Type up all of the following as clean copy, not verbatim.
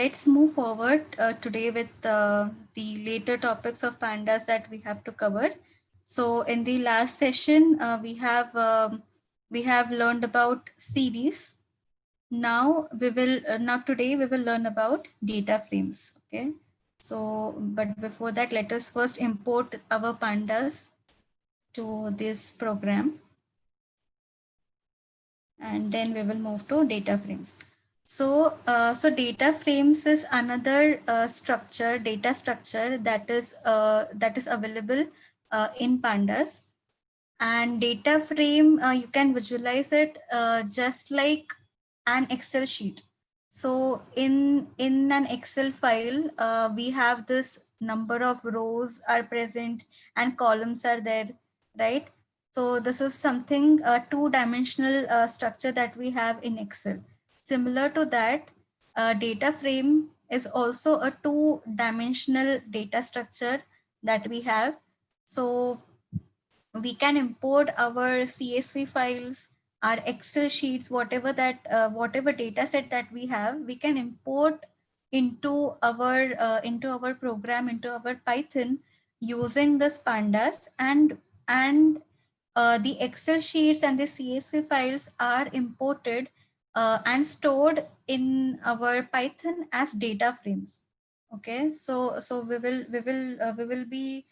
let's move forward today with the later topics of pandas that we have to cover. So in the last session, we have learned about series. Now today we will learn about data frames. Okay. So, but before that, let us first import our pandas to this program, and then we will move to data frames. So data frames is another data structure that is available in pandas. And data frame, you can visualize it just like an Excel sheet. So in an Excel file, we have this number of rows are present and columns are there, right? So this is something two-dimensional structure that we have in Excel. Similar to that, data frame is also a two-dimensional data structure that we have. So we can import our CSV files, our Excel sheets, whatever data set that we have, we can import into our program, into our Python, using this pandas. And the Excel sheets and the CSV files are imported and stored in our Python as data frames. Okay, so we will be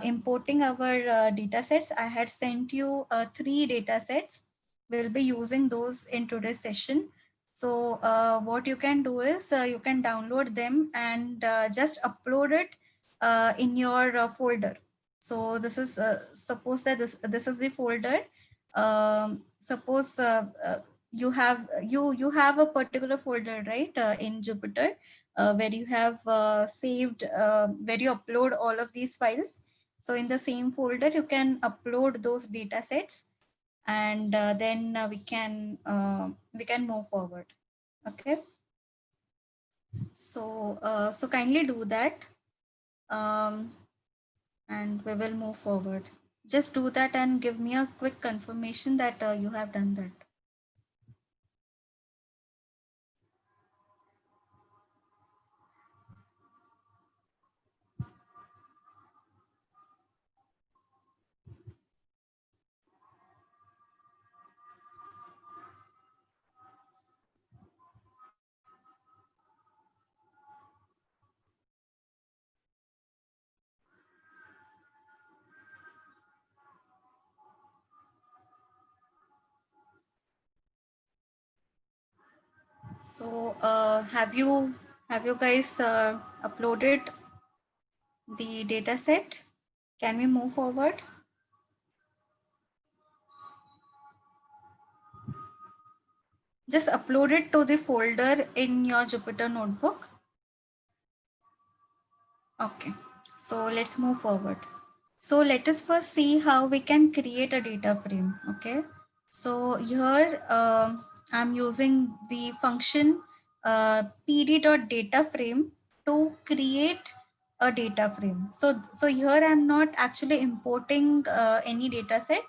importing our data sets. I had sent you 3 data sets. We'll be using those in today's session. So what you can do is you can download them and just upload it in your folder. So this is suppose that this is the folder. Suppose you have a particular folder, right, in Jupyter, where you have saved, where you upload all of these files. So in the same folder, you can upload those data sets, and then we can move forward. Okay. So kindly do that, um, and we will move forward. Just do that and give me a quick confirmation that you have done that. So have you guys uploaded the data set? Can we move forward? Just upload it to the folder in your Jupyter notebook. Okay, so let's move forward. So let us first see how we can create a data frame. Okay, so here I'm using the function pd.dataframe to create a data frame. So here I'm not actually importing any data set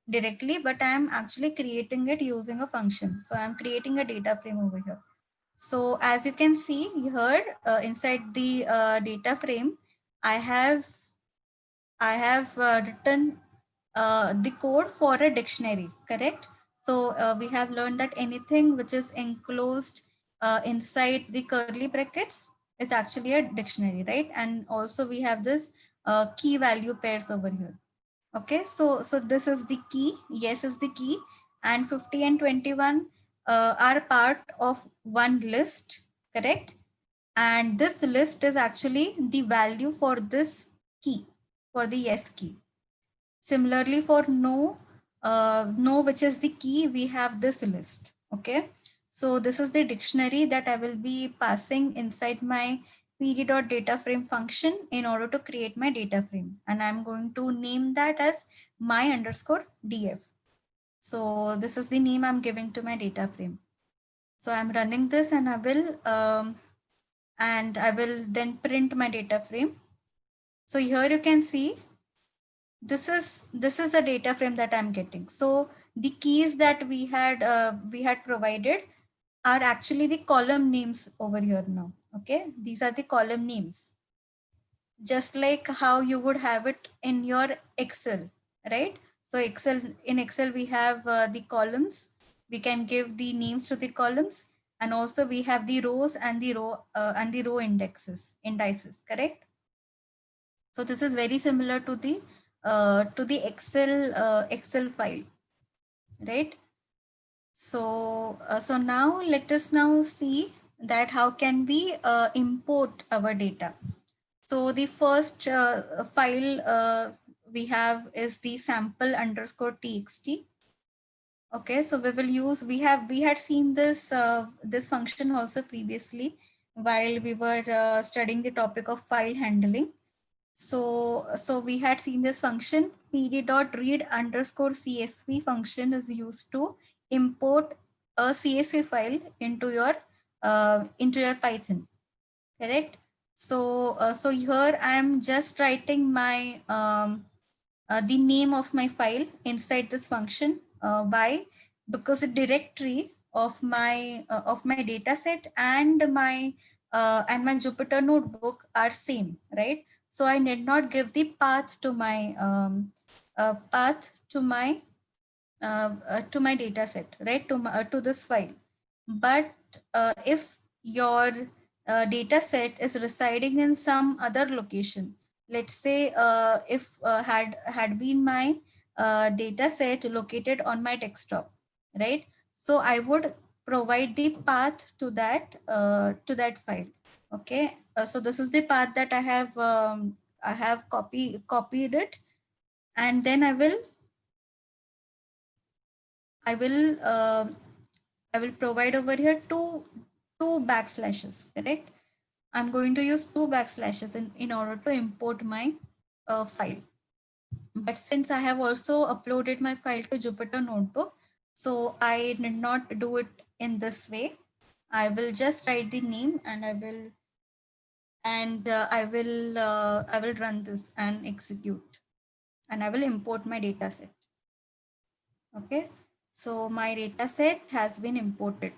directly, but I'm actually creating it using a function. So I'm creating a data frame over here. So as you can see here, inside the data frame, I have written the code for a dictionary, correct? So we have learned that anything which is enclosed inside the curly brackets is actually a dictionary, right? And also we have this key value pairs over here. Okay, so this is the key. Yes is the key, and 50 and 21 are part of one list, correct? And this list is actually the value for this key, for the yes key. Similarly, for no, which is the key, we have this list. Okay, so this is the dictionary that I will be passing inside my pd.dataframe function in order to create my data frame, and I'm going to name that as my_df. So this is the name I'm giving to my data frame. So I'm running this, and I will then print my data frame. So here you can see this is a data frame that I'm getting. So the keys that we had provided are actually the column names over here now. Okay, these are the column names, just like how you would have it in your Excel, right? So in Excel, we have the columns. We can give the names to the columns, and also we have the rows and the row indices, correct? So this is very similar to the Excel file, right? So now let us now see that how can we import our data. So the first file we have is the sample underscore txt. Okay, so we had seen this function also previously while we were studying the topic of file handling. So we had seen this function pd.read underscore csv function is used to import a CSV file into your Python, correct? So here I am just writing my the name of my file inside this function. Why? Because the directory of my data set and my Jupyter notebook are same, right? So I did not give the path to my data set, right? To this file. But if your data set is residing in some other location, let's say if had been my data set located on my desktop, right? So I would provide the path to that file. Okay, so this is the path that I have copied it, and then I will uh, I will provide over here two backslashes, correct? I'm going to use two backslashes in order to import my file. But since I have also uploaded my file to Jupyter Notebook, so I did not do it in this way. I will just write the name and I will run this and execute, and I will import my data set. Okay, so my data set has been imported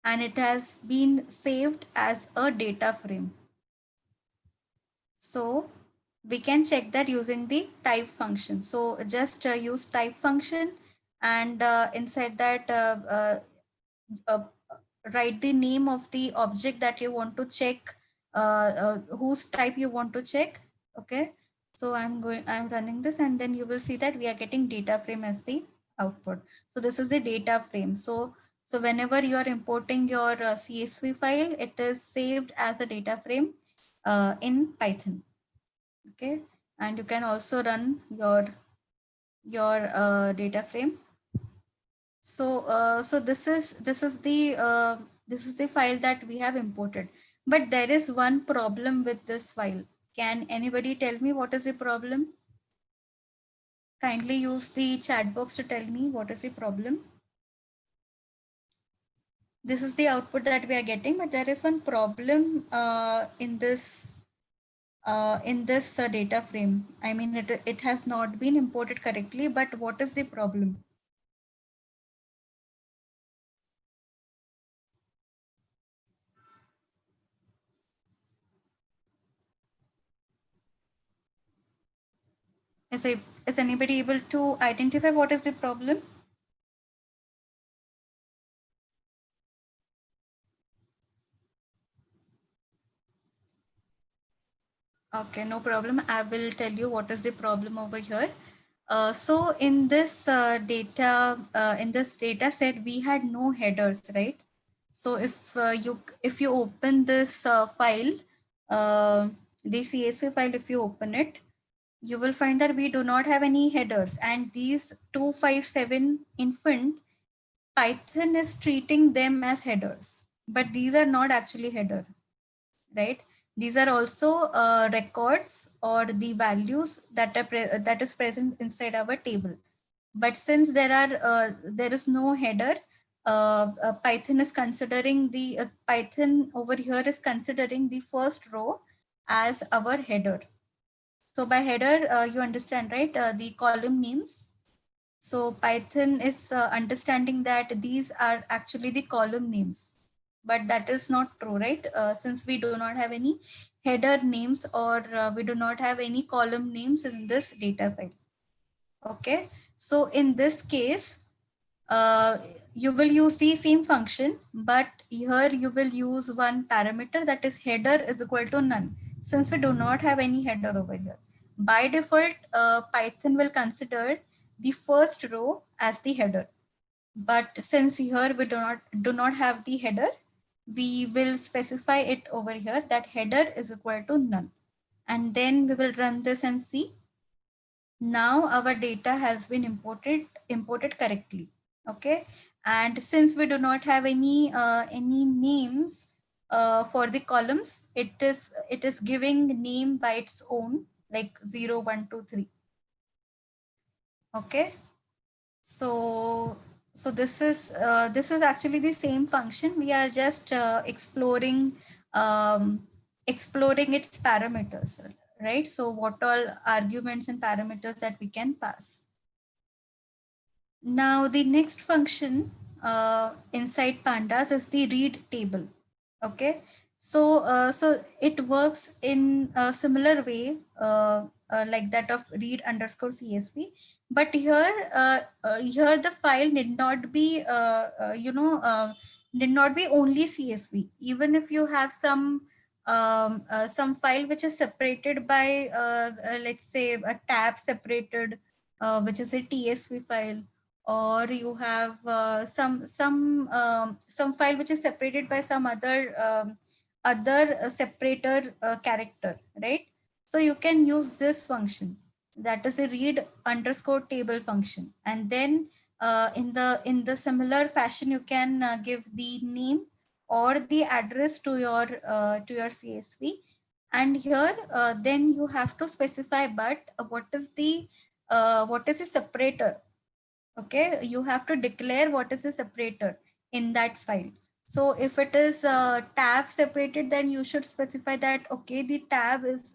and it has been saved as a data frame. So we can check that using the type function. So just use type function, and inside that uh, write the name of the object that you want to check, whose type you want to check. Okay, so I'm running this, and then you will see that we are getting data frame as the output. So this is the data frame. So whenever you are importing your CSV file, it is saved as a data frame in Python. Okay, and you can also run your data frame. So this is the file that we have imported, but there is one problem with this file. Can anybody tell me what is the problem? Kindly use the chat box to tell me what is the problem. This is the output that we are getting, but there is one problem in this data frame. I mean, it has not been imported correctly, but what is the problem? Is anybody able to identify what is the problem? Okay, no problem. I will tell you what is the problem over here. So in this data set, we had no headers, right? So if you open this file, uh, the CSV file, if you open it, you will find that we do not have any headers, and these 257 infant, Python is treating them as headers, but these are not actually header, right? These are also records or the values that is present inside our table. But since there is no header, Python is considering Python over here is considering the first row as our header. So by header, you understand, right? The column names. So Python is understanding that these are actually the column names. but that is not true, right? Since we do not have any header names, or we do not have any column names in this data file. Okay, so in this case, uh, you will use the same function, but here you will use one parameter, that is header is equal to none. Since we do not have any header over here, by default, Python will consider the first row as the header. But since here we do not have the header, we will specify it over here that header is equal to none. And then we will run this and see. Now our data has been imported correctly. Okay, and since we do not have any names for the columns, it is giving name by its own, like 0 1 2 3. Okay, so this is actually the same function. We are just um, exploring its parameters, right? So what all arguments and parameters that we can pass. Now the next function inside pandas is the read table. Okay, so it works in a similar way like that of read underscore CSV, but here the file need not be need not be only CSV. Even if you have some file which is separated by let's say a tab separated, which is a TSV file, or you have some file which is separated by some other separator character, right? So you can use this function, that is a read underscore table function, and then in the similar fashion you can give the name or the address to your CSV. And here then you have to specify, but what is the separator. Okay, you have to declare what is the separator in that file. So if it is tab separated, then you should specify that okay, the tab is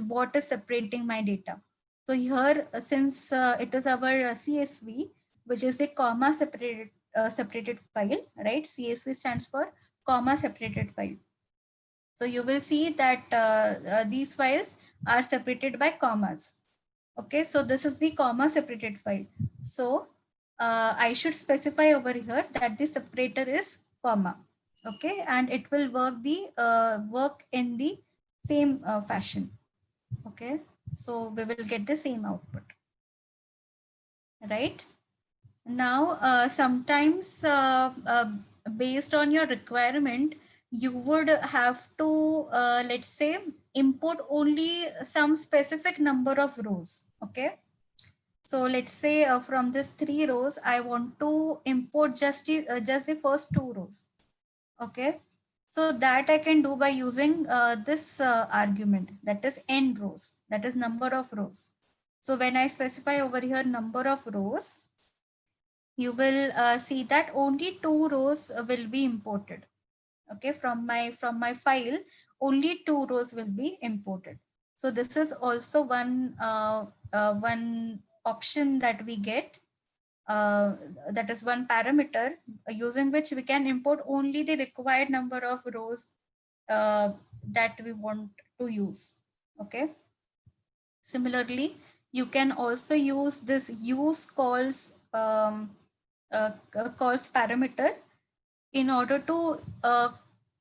what is separating my data. So here since it is our CSV, which is a comma separated file, right? CSV stands for comma separated file. So you will see that these files are separated by commas. Okay, so this is the comma separated file. So I should specify over here that the separator is comma. Okay, and it will work in the same fashion. Okay, so we will get the same output, right? Now, sometimes based on your requirement, you would have to, let's say, import only some specific number of rows. Okay. So let's say from this 3 rows, I want to import just the first 2 rows. Okay. So that I can do by using this argument, that is n rows, that is number of rows. So when I specify over here number of rows, you will see that only 2 rows will be imported. Okay, from my file, only 2 rows will be imported. So this is also one option that we get, that is one parameter using which we can import only the required number of rows that we want to use. Okay, similarly, you can also use this use calls parameter in order to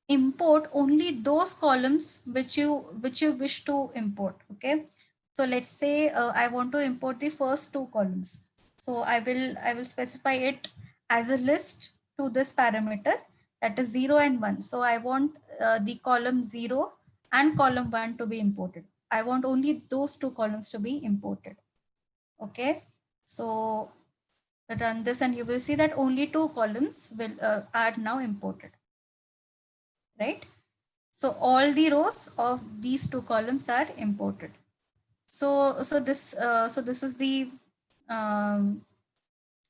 import only those columns which you wish to import. Okay, so let's say I want to import the first 2 columns. So I will specify it as a list to this parameter, that is 0 and 1. So I want the column 0 and column 1 to be imported. I want only those 2 columns to be imported. Okay, so run this and you will see that only 2 columns are now imported, right? So all the rows of these 2 columns are imported. So um,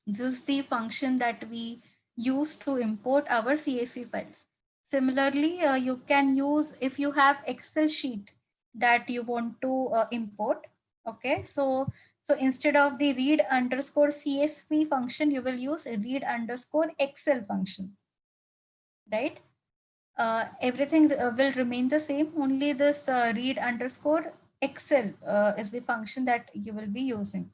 this is the function that we use to import our CSV files. Similarly, you can use, if you have Excel sheet that you want to import. Okay, so instead of the read underscore CSV function, you will use a read underscore Excel function. right? Everything will remain the same. Only this read underscore Excel is the function that you will be using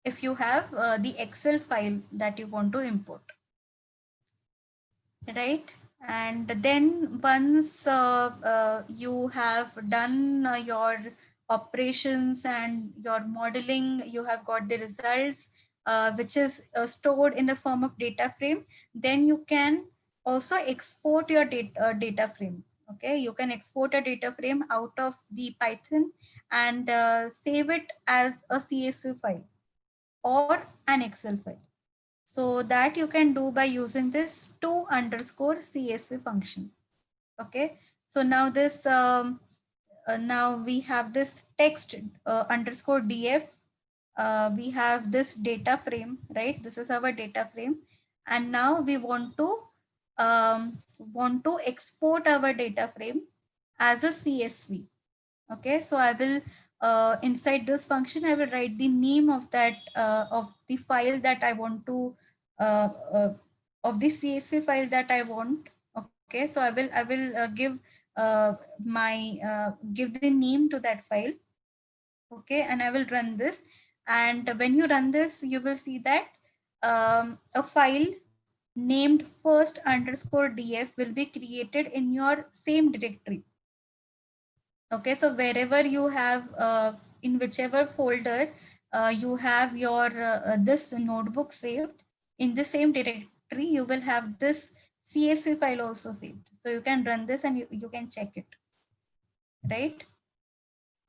if you have the Excel file that you want to import, right? And then once you have done your operations and your modeling, you have got the results, which is stored in the form of data frame, then you can also export your data frame. Okay, you can export a data frame out of the Python and save it as a CSV file or an Excel file. So that you can do by using this to underscore CSV function. Okay. So now this, now we have this text underscore df. We have this data frame, right? This is our data frame. And now we want to export our data frame as a CSV. Okay, so I will inside this function I will write the name of that of the file that I want to uh, uh, of the CSV file that I want. Okay, so I will give the name to that file. Okay, and I will run this, and when you run this you will see that a file named first underscore df will be created in your same directory. Okay, so wherever you have, in whichever folder you have your this notebook saved, in the same directory, you will have this CSV file also saved. So you can run this and you can check it, right?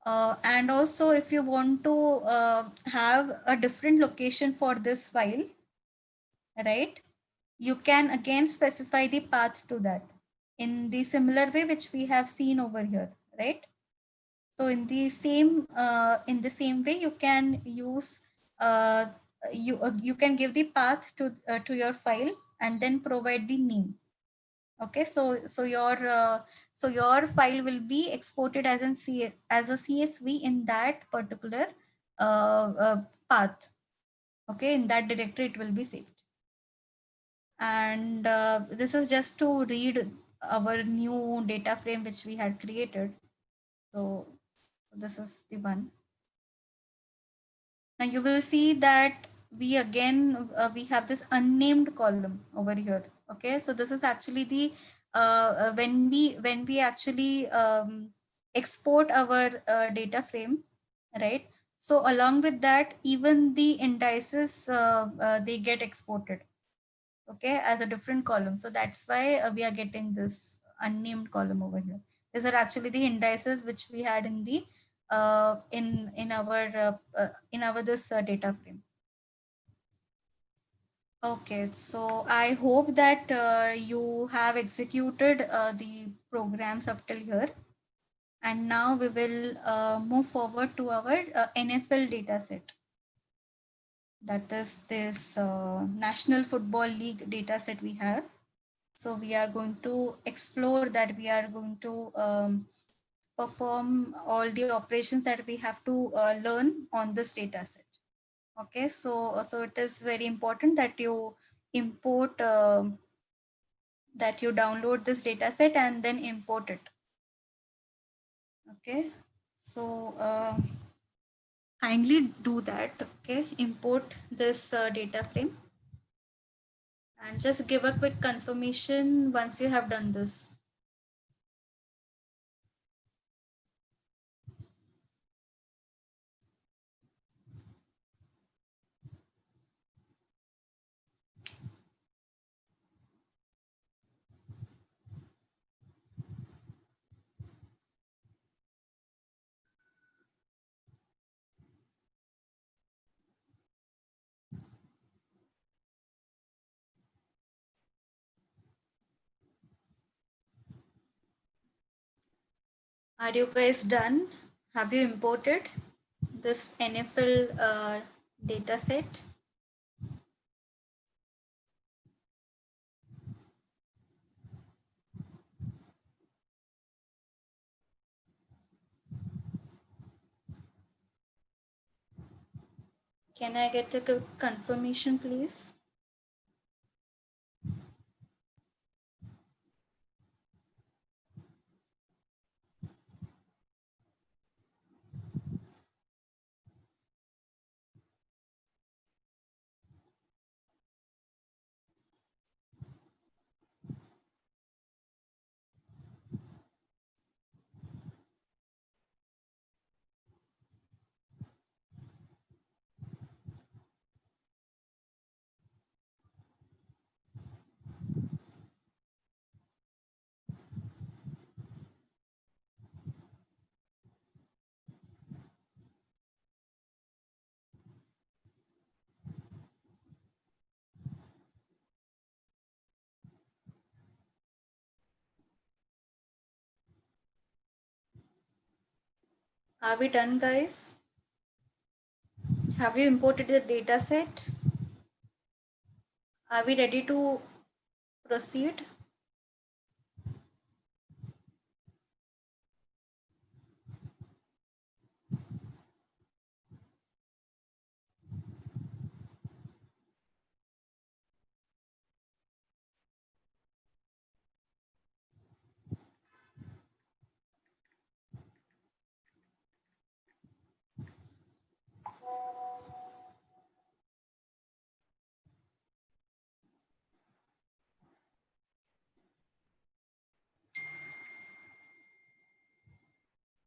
And also if you want to have a different location for this file, right? You can again specify the path to that in the similar way which we have seen over here, right? So in the same way, you can use you can give the path to your file and then provide the name. Okay, so your file will be exported as as a CSV in that particular path. Okay, in that directory it will be saved. And this is just to read our new data frame which we had created. So this is the one. Now you will see that we have this unnamed column over here. Okay, so this is actually the when we actually export our data frame, right? So along with that, even the indices they get exported, okay, as a different column. So that's why we are getting this unnamed column over here. These are actually the indices which we had in the in our this data frame. Okay, so I hope that you have executed the programs up till here. And now we will move forward to our NFL data set. That is this National Football League data set we have. So we are going to explore that. We are going to perform all the operations that we have to learn on this data set. Okay, so it is very important that you import that you download this data set and then import it. Okay, so kindly do that. Okay, import this data frame and just give a quick confirmation once you have done this. Are you guys done? Have you imported this NFL data set? Can I get a confirmation, please? Are we done, guys? Have you imported the data set? Are we ready to proceed?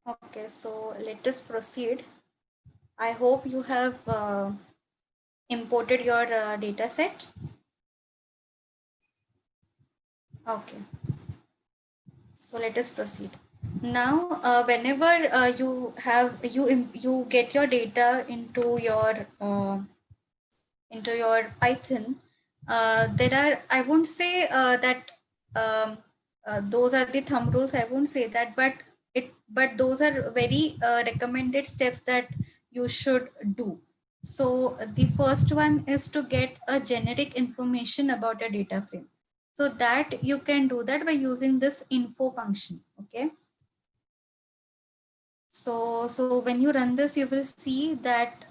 Okay, so let us proceed. I hope you have imported your data set. Okay, so let us proceed. Now, whenever you get your data into your Python, there are, I won't say that um, those are the thumb rules. I won't say that, but those are very recommended steps that you should do. So the first one is to get a generic information about a data frame. So that you can do that by using this info function. Okay. So when you run this, you will see that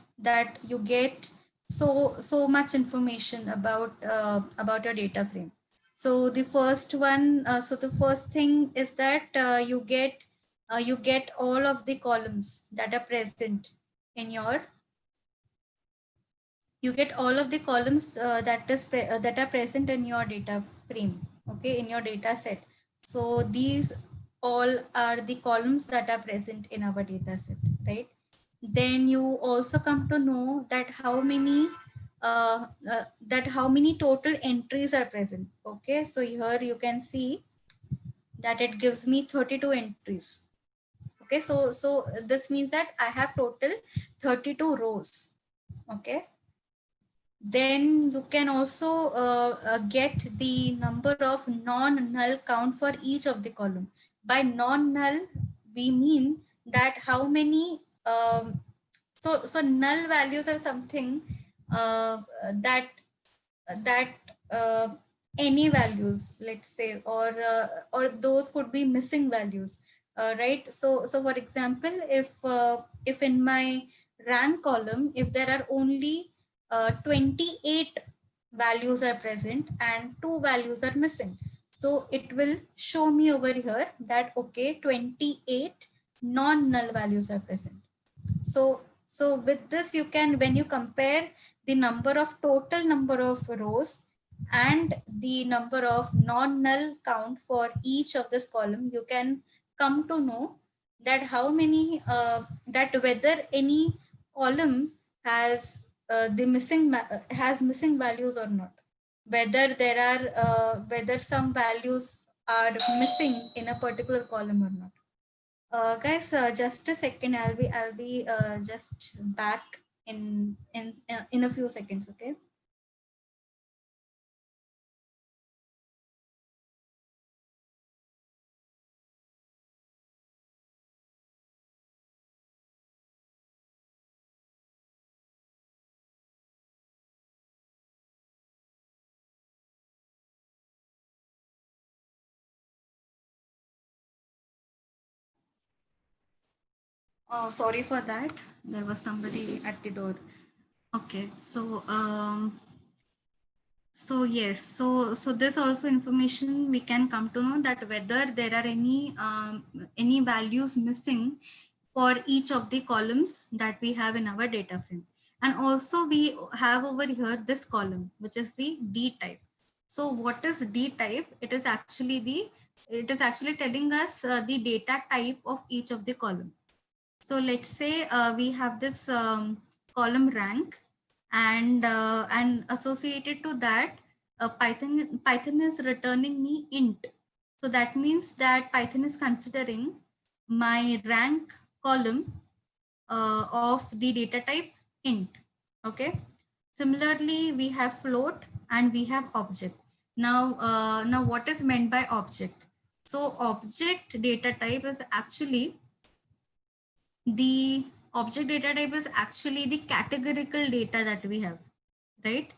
you get so much information about your data frame. So the first one, so the first thing is that you get all of the columns that are present in your you get all of the columns that are present in your data frame, okay, in your data set. So these all are the columns that are present in our data set, right? Then you also come to know that how many total entries are present. Okay, so here you can see that it gives me 32 entries. Okay, so this means that I have total 32 rows. Okay, then you can also get the number of non-null count for each of the column. By non-null, we mean that how many so null values are something that that uh, any values, let's say, or those could be missing values, right? So for example, if in my rank column, if there are only 28 values are present and two values are missing, so it will show me over here that okay, 28 non-null values are present. So with this, you can, when you compare the number of total number of rows and the number of non-null count for each of this column, you can come to know that how many that whether any column has has missing values or not, whether there are whether some values are missing in a particular column or not. Guys, just a second. I'll be just back in a few seconds. Okay. Oh, sorry for that. There was somebody at the door. Okay. So yes, so this also information we can come to know that whether there are any values missing for each of the columns that we have in our data frame. And also we have over here this column, which is the D type. So what is D type? It is actually telling us the data type of each of the column. So let's say we have this column rank, and associated to that, Python is returning me int. So that means that Python is considering my rank column of the data type int. Okay. Similarly, we have float and we have object. Now what is meant by object? So object data type is actually the object data type is actually the categorical data that we have, right?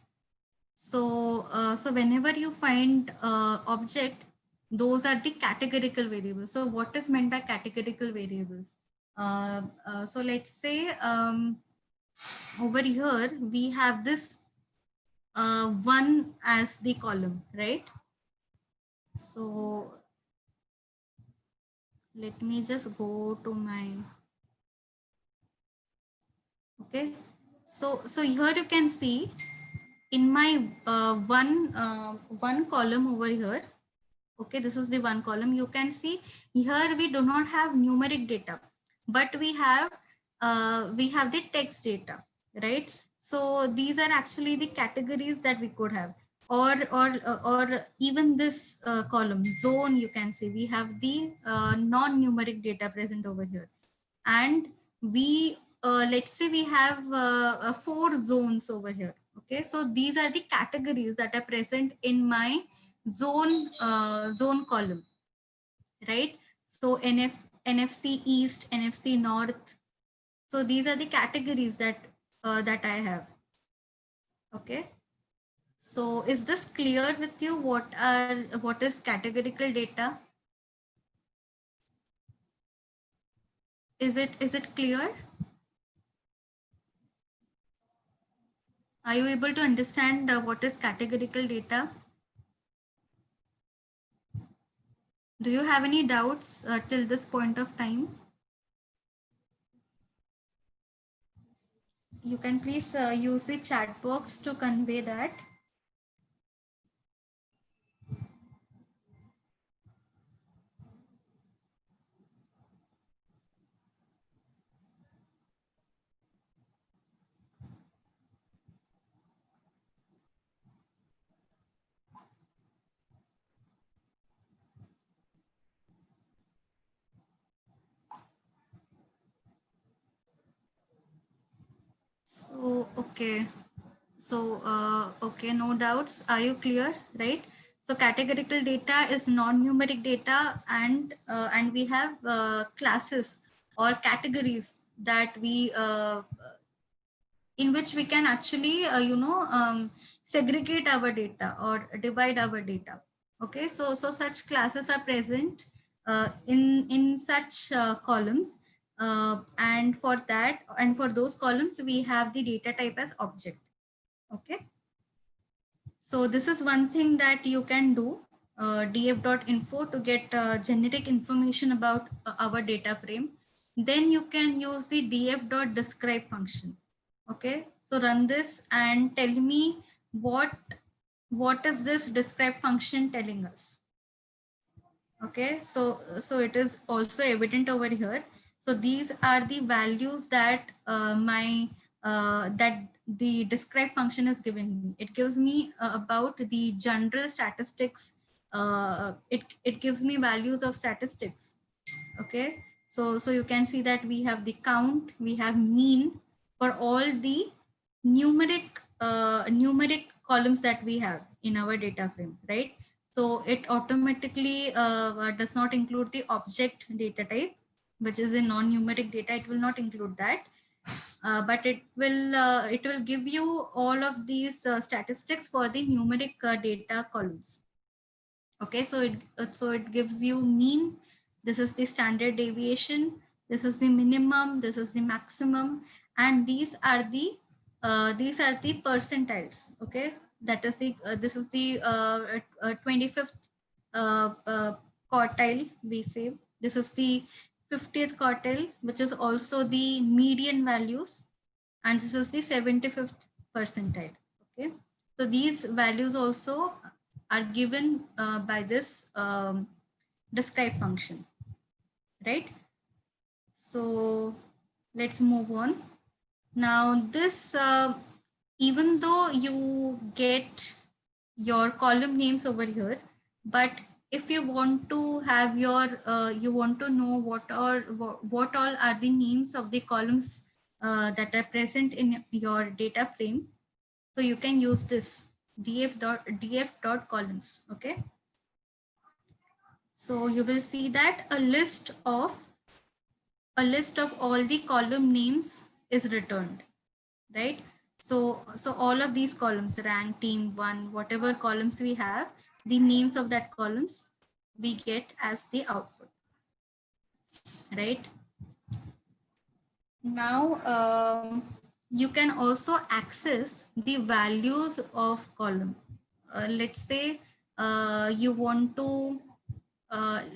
So, so whenever you find object, those are the categorical variables. So what is meant by categorical variables? So let's say over here, we have this one as the column, right? So let me just go to my, okay. So here you can see in my one column over here. Okay, this is the one column. You can see here we do not have numeric data, but we have the text data, right? So these are actually the categories that we could have, or even this column zone. You can see we have the non-numeric data present over here, and we let's say we have four zones over here. Okay, so these are the categories that are present in my zone column, right? So NFC East, NFC North. So these are the categories that I have. Okay, so is this clear with you? What is categorical data? Is it clear? Are you able to understand what is categorical data? Do you have any doubts till this point of time? You can please use the chat box to convey that. So, okay. So, okay, no doubts. Are you clear, right? So categorical data is non-numeric data, and we have classes or categories that we in which we can actually segregate our data or divide our data. Okay, so such classes are present in such columns, and for that and for those columns we have the data type as object. Okay, so this is one thing that you can do, df.info, to get generic information about our data frame. Then you can use the df.describe function. Okay, so run this and tell me what is this describe function telling us. Okay, so it is also evident over here. So these are the values that that the describe function is giving me. It gives me about the general statistics. It gives me values of statistics. Okay, so you can see that we have the count, we have mean for all the numeric columns that we have in our data frame, right? So it automatically does not include the object data type, which is a non-numeric data. It will not include that, but it will give you all of these statistics for the numeric data columns. Okay, so it gives you mean. This is the standard deviation. This is the minimum. This is the maximum, and these are the percentiles. Okay, that is the this is the 25th quartile, we say. This is the 50th quartile, which is also the median values, and this is the 75th percentile. Okay, so these values also are given by this describe function, right? So let's move on. Now this, even though you get your column names over here, but if you want to have your, you want to know what all are the names of the columns that are present in your data frame, so you can use this df.columns. Okay, so you will see that a list of all the column names is returned, right? So all of these columns, rank, team, one, whatever columns we have, the names of that columns we get as the output, right? Now, you can also access the values of column. Let's say you want to,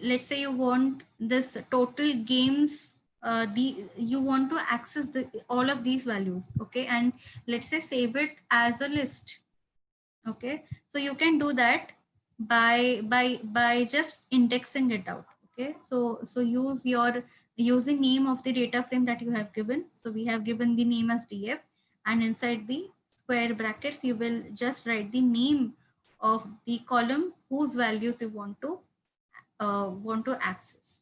let's say you want this total games, you want to access all of these values, okay? And let's say save it as a list, okay? So you can do that by just indexing it out, okay? So use the name of the data frame that you have given. So we have given the name as df, and inside the square brackets you will just write the name of the column whose values you want to access,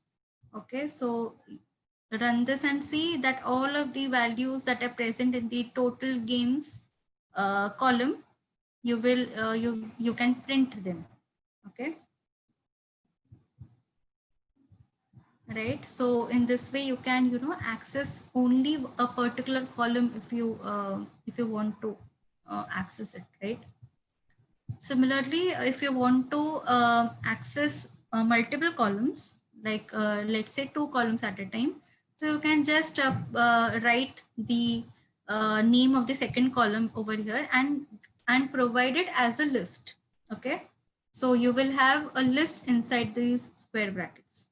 okay? So run this and see that all of the values that are present in the total games column, you can print them, okay? Right, so in this way you can access only a particular column if you want to access it, right? Similarly, if you want to access multiple columns, like let's say 2 columns at a time, so you can just write the name of the second column over here and provide it as a list, okay? So you will have a list inside these square brackets.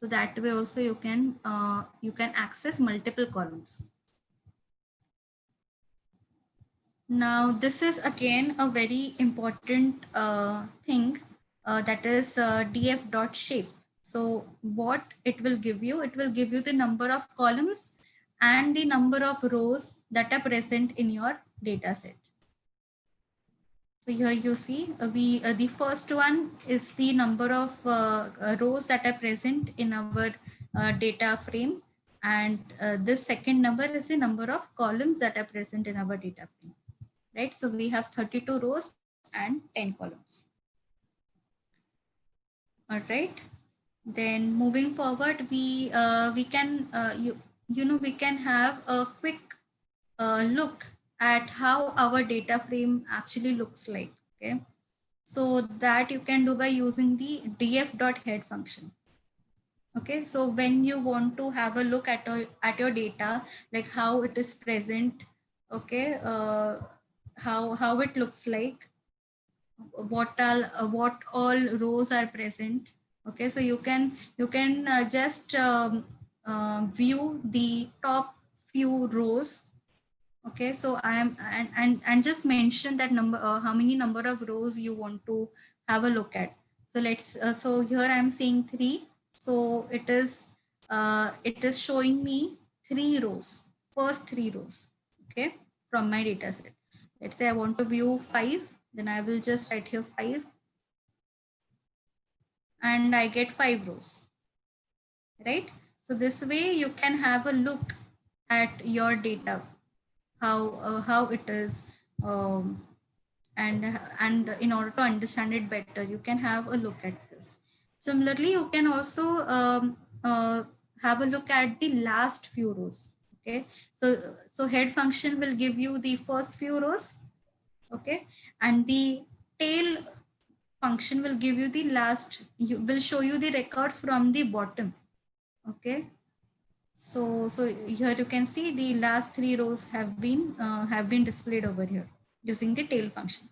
So that way also you can access multiple columns. Now, this is again a very important thing, that is df.shape. So what it will give you, it will give you the number of columns and the number of rows that are present in your data set. So here you see the first one is the number of rows that are present in our data frame, and this second number is the number of columns that are present in our data frame. Right, so we have 32 rows and 10 columns. All right, then moving forward, we can we can have a quick look at how our data frame actually looks like, okay? So that you can do by using the df.head function. Okay, so when you want to have a look at your data, like how it is present, okay, how it looks like, what all rows are present, okay? So you can just view the top few rows, okay? So I am and just mention that number, how many number of rows you want to have a look at. So let's so here I am seeing 3, so it is showing me 3 rows, first 3 rows, okay, from my data set. Let's say I want to view 5, then I will just write here 5 and I get 5 rows, right? So this way you can have a look at your data, how it is, and in order to understand it better, you can have a look at this. Similarly, you can also have a look at the last few rows, okay? So head function will give you the first few rows, okay, and the tail function will give you the last, will show you the records from the bottom, okay? So here you can see the last 3 rows have been displayed over here using the tail function.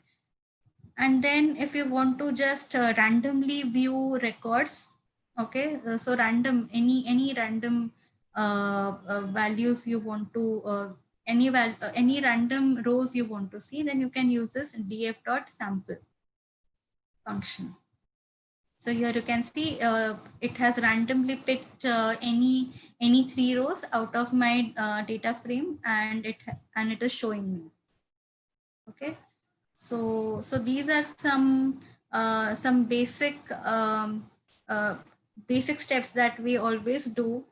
And then if you want to just randomly view records, okay, so any random values you want to any random rows you want to see, then you can use this df.sample function. So here you can see it has randomly picked any 3 rows out of my data frame, and it is showing me. Okay, so these are some basic steps that we always do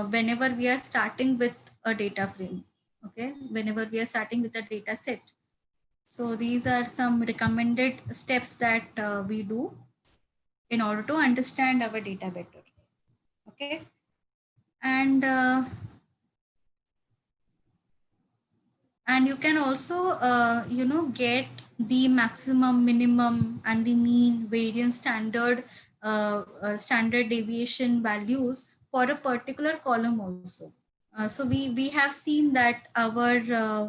whenever we are starting with a data frame. Okay, whenever we are starting with a data set. So these are some recommended steps that we do in order to understand our data better. Okay, And you can also get the maximum, minimum, and the mean, variance, standard deviation values for a particular column also. So we have seen that our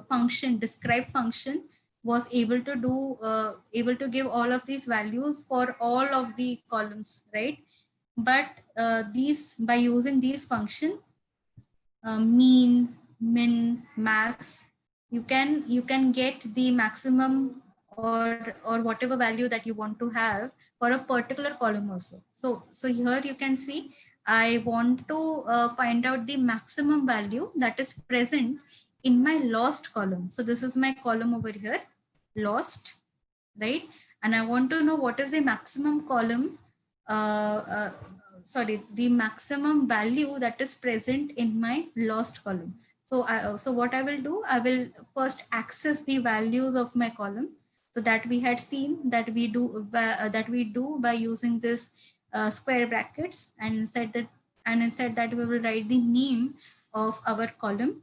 function, describe function, was able to give all of these values for all of the columns, right? But these, by using these function, mean, min, max, you can get the maximum or whatever value that you want to have for a particular column also. So here you can see I want to find out the maximum value that is present in my lost column. So this is my column over here, lost, right? And I want to know what is the maximum column, sorry, the maximum value that is present in my lost column. So what I will do, I will first access the values of my column. So that we had seen that we do by using this square brackets, and inside that we will write the name of our column,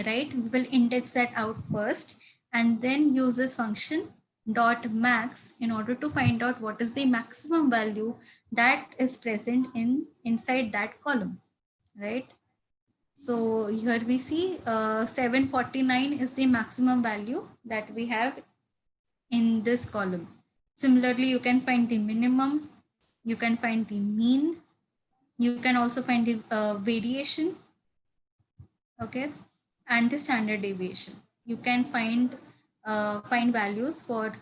right? We will index that out first and then use this function dot max in order to find out what is the maximum value that is present inside that column, right? So here we see 749 is the maximum value that we have in this column. Similarly, you can find the minimum, you can find the mean, you can also find the variation, okay, and the standard deviation. You can find values for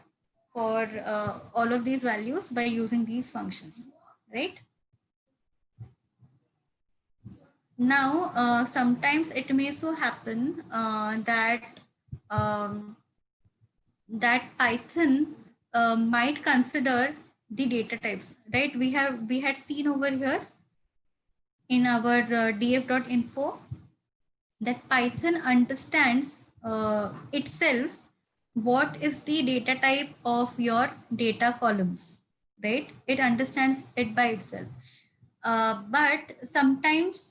all of these values by using these functions, right? Now sometimes it may so happen um, that Python might consider the data types, right? We had seen over here in our df.info that Python understands itself what is the data type of your data columns, right? It understands it by itself. But sometimes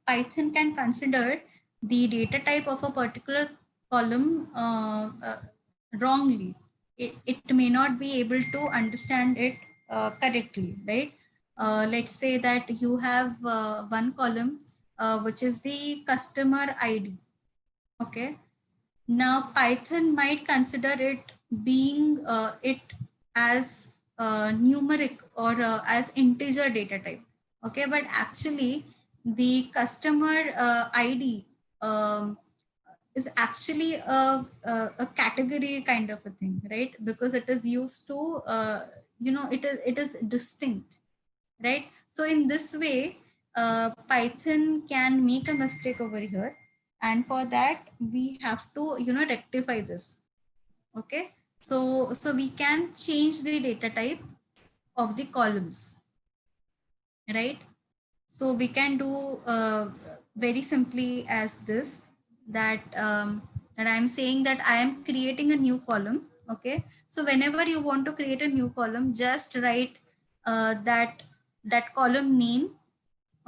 Python can consider the data type of a particular column wrongly. It may not be able to understand it correctly, right? Let's say that you have one column which is the customer ID. Okay. Now Python might consider it being it as numeric or as integer data type. Okay, but actually the customer ID is actually a category kind of a thing, right? Because it is used to it is distinct, right? So in this way, Python can make a mistake over here, and for that we have to rectify this. Okay, so we can change the data type of the columns, right? So we can do very simply as this, that I'm saying that I am creating a new column. Okay, so whenever you want to create a new column, just write that column name.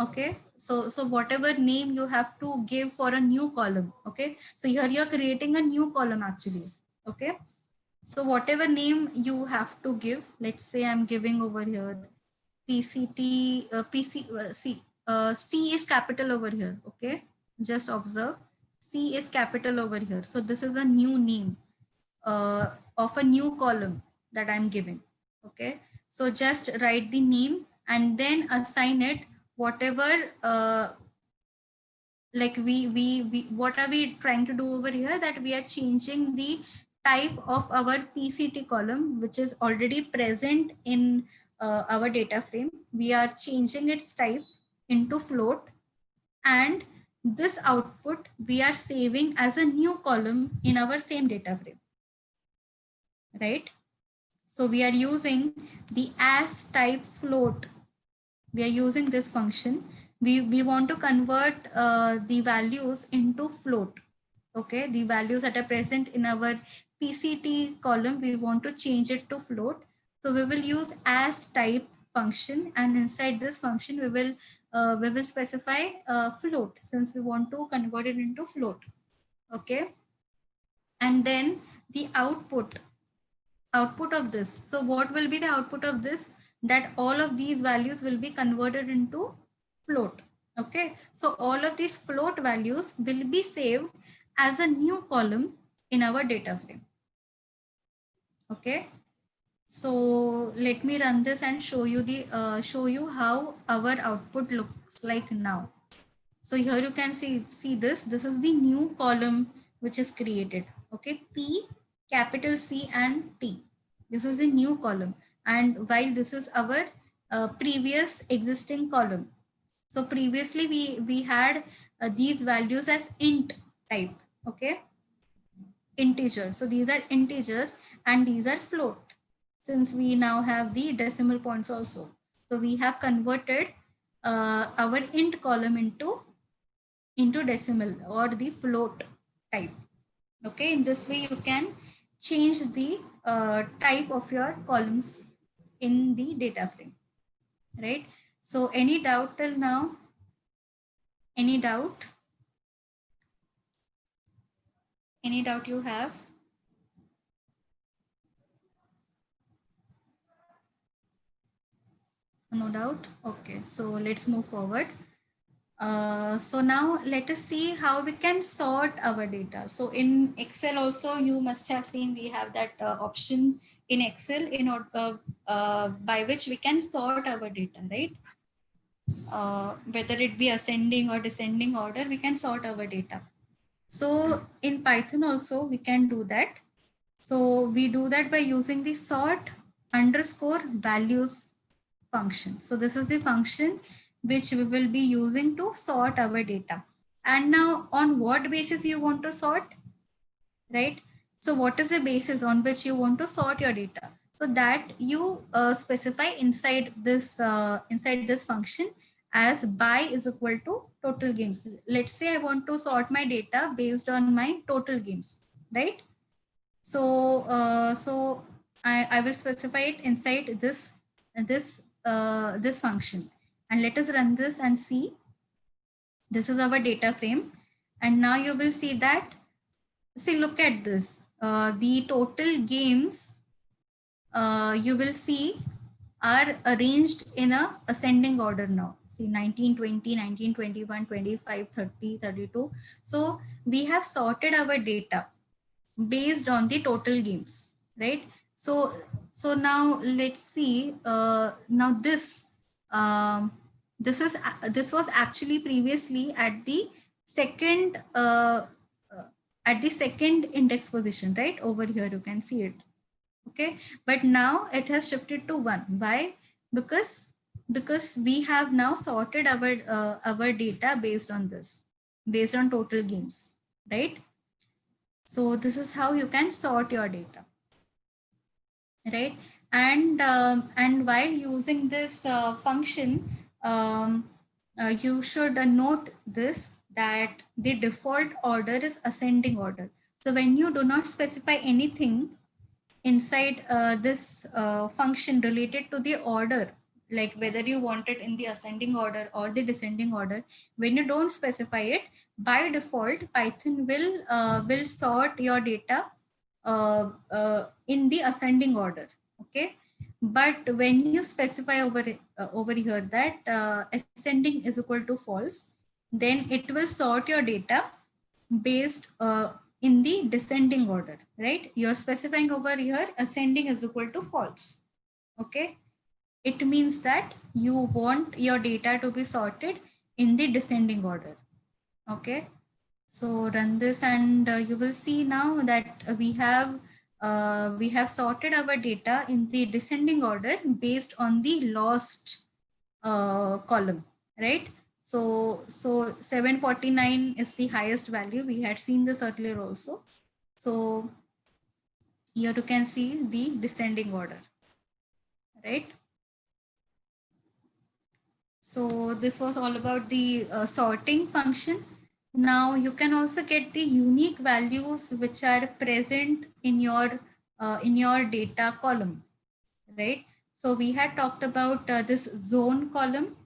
Okay, so whatever name you have to give for a new column. Okay, so here you're creating a new column actually. Okay, so whatever name you have to give, let's say I'm giving over here PCT, C is capital over here. Okay, just observe, C is capital over here. So this is a new name of a new column that I'm giving. Okay, so just write the name and then assign it whatever like we what are we trying to do over here, that we are changing the type of our PCT column which is already present in our data frame. We are changing its type into float, and this output we are saving as a new column in our same data frame, right? So we are using the as type float. We are using this function. We want to convert the values into float. Okay, the values that are present in our PCT column, we want to change it to float. So we will use as type function, and inside this function we will specify float, since we want to convert it into float. Okay, and then the output of this. So what will be the output of this? That all of these values will be converted into float. Okay, so all of these float values will be saved as a new column in our data frame. Okay, so let me run this and show you how our output looks like now. So here you can see this is the new column which is created. Okay, P, capital C and T. This is a new column, and while this is our previous existing column. So previously we had these values as int type. Okay, integer. So these are integers and these are float, since we now have the decimal points also. So we have converted our int column into decimal or the float type. Okay, in this way you can change the type of your columns in the data frame, right? So any doubt till now? Any doubt? Any doubt you have? No doubt. Okay, so let's move forward. So now let us see how we can sort our data. So in Excel also, you must have seen we have that option in Excel in order by which we can sort our data, right? Whether it be ascending or descending order, we can sort our data. So in Python also we can do that. So we do that by using the sort underscore values function. So this is the function which we will be using to sort our data. And now on what basis you want to sort, right? So what is the basis on which you want to sort your data? So that you specify inside this function as by is equal to total games. Let's say I want to sort my data based on my total games, right? So I will specify it inside this function, and let us run this and see. This is our data frame, and now you will see that, see, look at this, the total games you will see are arranged in a ascending order now. See, 19, 20, 19, 21, 25, 30, 32. So we have sorted our data based on the total games, right? So now let's see. Now this was actually previously at the second index position, right? Over here you can see it. Okay, but now it has shifted to 1. Why? Because we have now sorted our data based on this, based on total games, right? So this is how you can sort your data, right? And while using this function, you should note this, that the default order is ascending order. So when you do not specify anything inside this function related to the order, like whether you want it in the ascending order or the descending order, when you don't specify it, by default Python will sort your data in the ascending order. Okay, but when you specify over here that ascending is equal to false, then it will sort your data based in the descending order, right? You're specifying over here ascending is equal to false. Okay, it means that you want your data to be sorted in the descending order. Okay, so run this and you will see now that we have sorted our data in the descending order based on the lost column, right? So 749 is the highest value. We had seen this earlier also. So here you can see the descending order, right? So this was all about the sorting function. Now you can also get the unique values which are present in your data column, right? So we had talked about this zone column.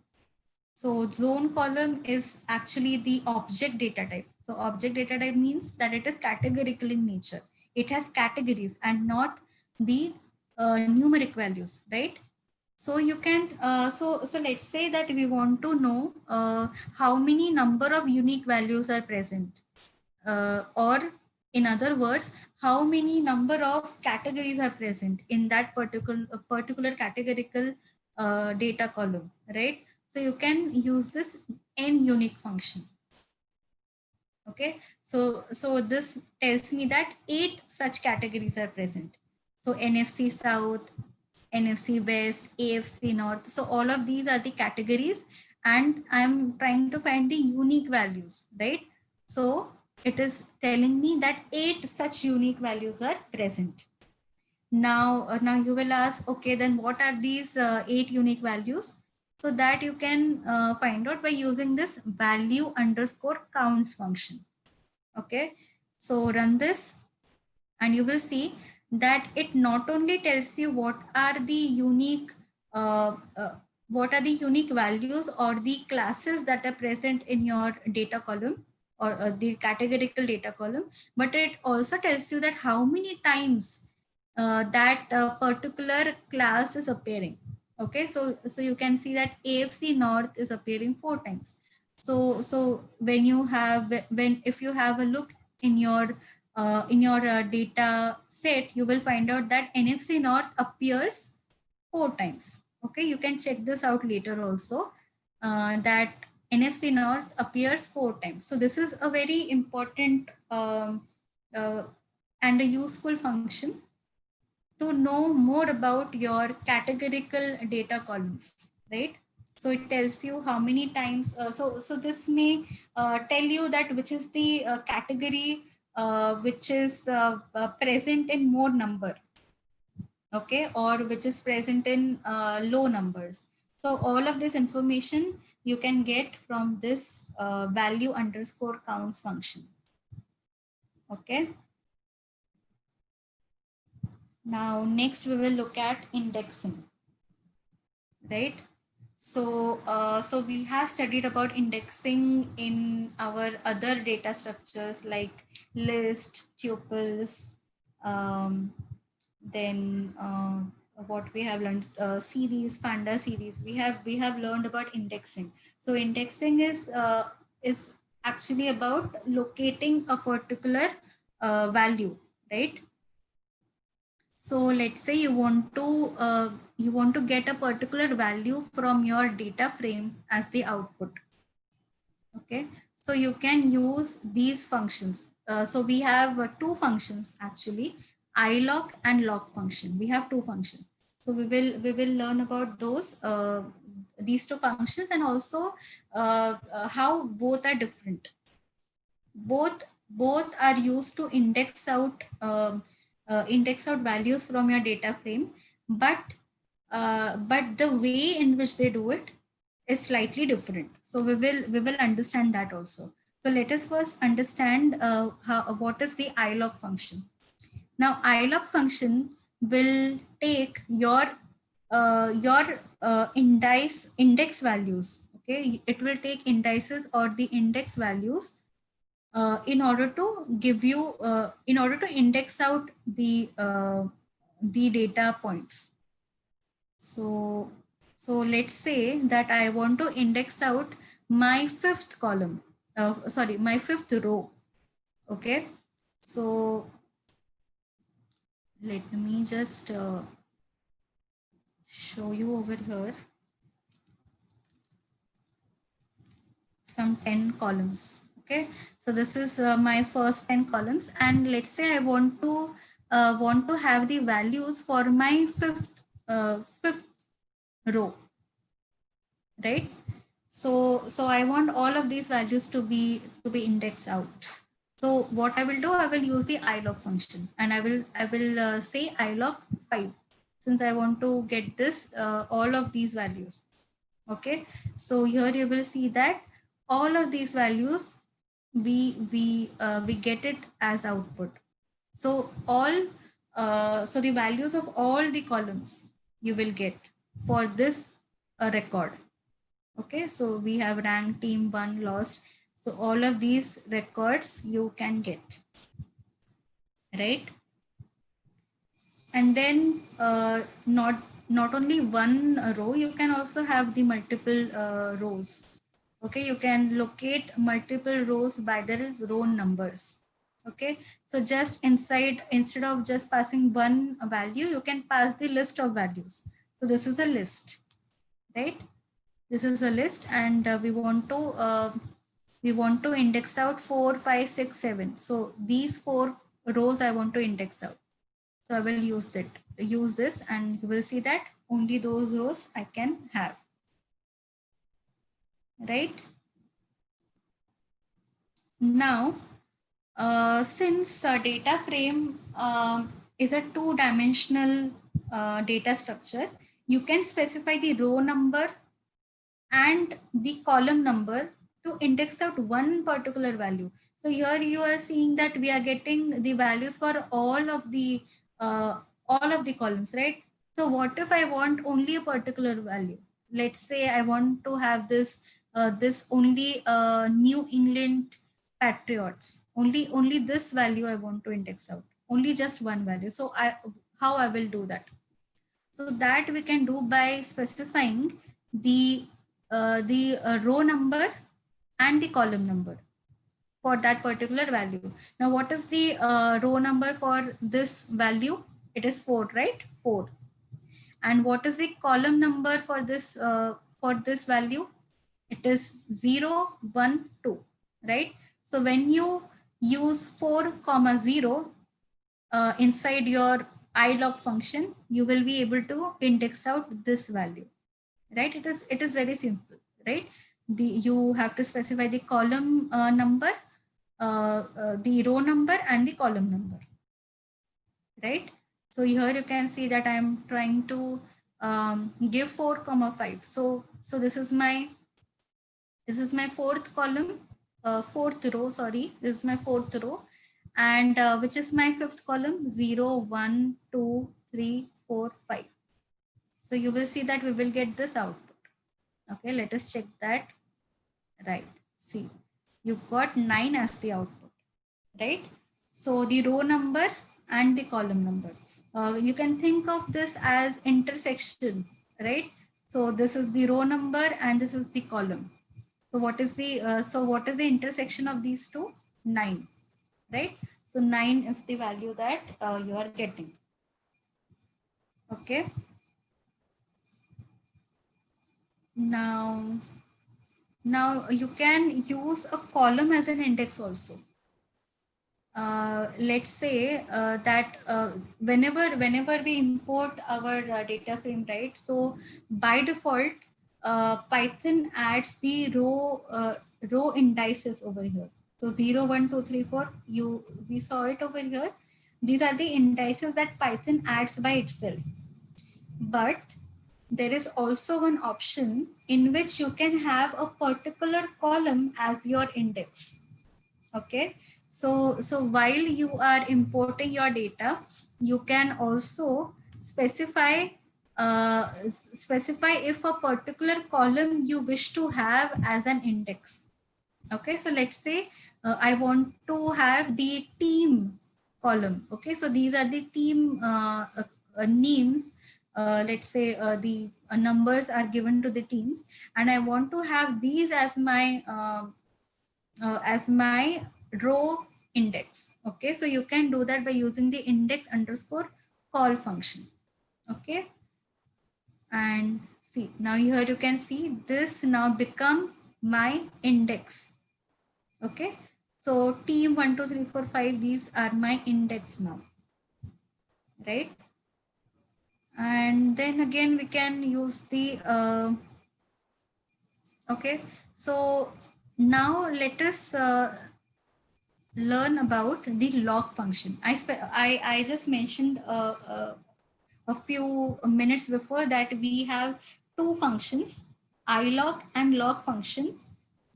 So zone column is actually the object data type. So object data type means that it is categorical in nature. It has categories and not the numeric values, right? So you can, so let's say that we want to know how many number of unique values are present, or in other words, how many number of categories are present in that particular categorical data column, right? So you can use this n unique function. Okay, so this tells me that 8 such categories are present. So NFC South, NFC West, AFC North. So all of these are the categories, and I'm trying to find the unique values, right? So it is telling me that 8 such unique values are present. Now you will ask, okay, then what are these 8 unique values? So that you can find out by using this value underscore counts function. Okay, so run this and you will see that it not only tells you uh, uh, what are the unique values or the classes that are present in your data column, or the categorical data column, but it also tells you that how many times that particular class is appearing. Okay, so you can see that AFC North is appearing 4 times. So when you have, when if you have a look in your data set, you will find out that NFC North appears 4 times. Okay, you can check this out later also, that NFC North appears 4 times. So this is a very important uh, and a useful function to know more about your categorical data columns, right? So it tells you how many times, so this may tell you that which is the category which is present in more number, okay, or which is present in low numbers. So all of this information you can get from this value underscore counts function. Okay, now next we will look at indexing, right? So we have studied about indexing in our other data structures like list, tuples, um, then what we have learned, series, panda series. We have learned about indexing. So indexing is actually about locating a particular value, right? So let's say you want to get a particular value from your data frame as the output. Okay, so you can use these functions. So we have two functions actually, iloc and lock function. We have two functions. So we will learn about these two functions, and also how both are different. Both are used to index out values from your data frame, but the way in which they do it is slightly different. So we will understand that also. So let us first understand what is the iloc function. Now iloc function will take your index values. Okay, it will take indices or the index values in order to give you in order to index out the data points. So let's say that I want to index out my fifth column, sorry, my fifth row. Okay, so let me just show you over here some 10 columns. Okay, so this is my first 10 columns, and let's say I want to have the values for my fifth row, right? So I want all of these values to be indexed out. So what I will do, I will use the iloc function, and I will say iloc 5, since I want to get this all of these values. Okay, so here you will see that all of these values we get it as output. So the values of all the columns, you will get for this record. Okay, so we have rank, team, won, lost. So all of these records you can get, right? And then not only one row, you can also have the multiple rows. Okay, you can locate multiple rows by their row numbers. Okay, so just inside, instead of just passing one value, you can pass the list of values. So this is a list, right? This is a list, and we want to index out 4, 5, 6, 7. So these 4 rows I want to index out. So I will use this, and you will see that only those rows I can have, right? Now, since data frame is a 2-dimensional data structure, you can specify the row number and the column number to index out one particular value. So here you are seeing that we are getting the values for uh, all of the columns, right? So what if I want only a particular value? Let's say I want to have this only New England Patriots. Only this value I want to index out. Only just one value. So how I will do that? So that we can do by specifying the row number and the column number for that particular value. Now, what is the row number for this value? It is 4, right? 4. And what is the column number for this value? It is 0, 1, 2, right? So when you use 4 comma 0 inside your ilog function, you will be able to index out this value, right? It is very simple, right? You have to specify the column number, the row number, and the column number, right? So here you can see that I'm trying to give 4 comma 5. So this is my fourth column, fourth row, sorry, this is my fourth row, and which is my fifth column, 0, 1, 2, 3, 4, 5. So you will see that we will get this output. Okay, let us check that. Right, see, you got 9 as the output, right? So the row number and the column number. You can think of this as intersection, right? So this is the row number and this is the column. So what is the intersection of these two? 9, right? So 9 is the value that you are getting. Okay. Now you can use a column as an index also. Let's say that whenever we import our data frame, right? So by default, Python adds the row indices over here. So 0, 1, 2, 3, 4. We saw it over here. These are the indices that Python adds by itself. But there is also one option in which you can have a particular column as your index. Okay, so while you are importing your data, you can also specify if a particular column you wish to have as an index. Okay, so let's say I want to have the team column. Okay, so these are the team names. Let's say the numbers are given to the teams, and I want to have these as my row index. Okay, so you can do that by using the index underscore call function. Okay, and see, now here you can see this now become my index. Okay, so team 1, 2, 3, 4, 5, these are my index now, right? And then again we can use the okay, so now let us learn about the log function. I just mentioned a few minutes before that we have two functions, ilog and log function,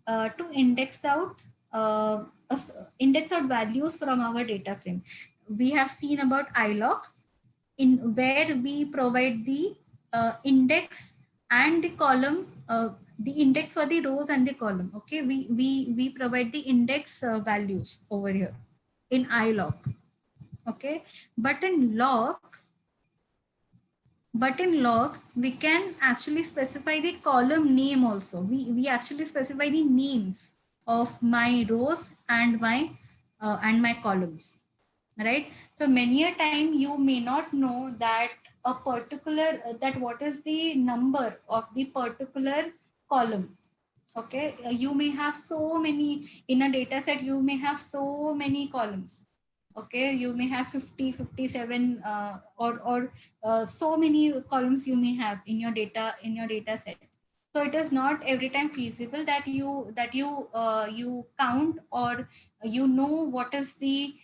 to index out values from our data frame. We have seen about ilog, in where we provide the index and the column, the index for the rows and the column. Okay, we provide the index values over here in iloc. Okay, but in lock, we can actually specify the column name also. We actually specify the names of my rows and my columns, right? So many a time you may not know that a particular that what is the number of the particular column. Okay, you may have so many in a data set, you may have so many columns. Okay, you may have 50, 57, or so many columns you may have in your data set. So it is not every time feasible that you count, or you know what is the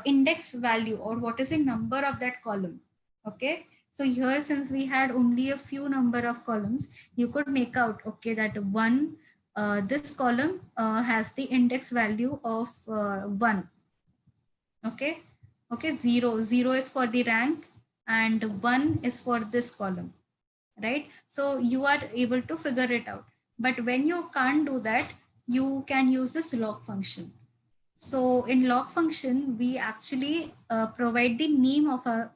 index value, or what is the number of that column. Okay, so here, since we had only a few number of columns, you could make out, okay, that this column has the index value of 1. Okay, okay, 0 is for the rank, and 1 is for this column, right? So you are able to figure it out. But when you can't do that, you can use this log function. So in log function, we actually provide the name of our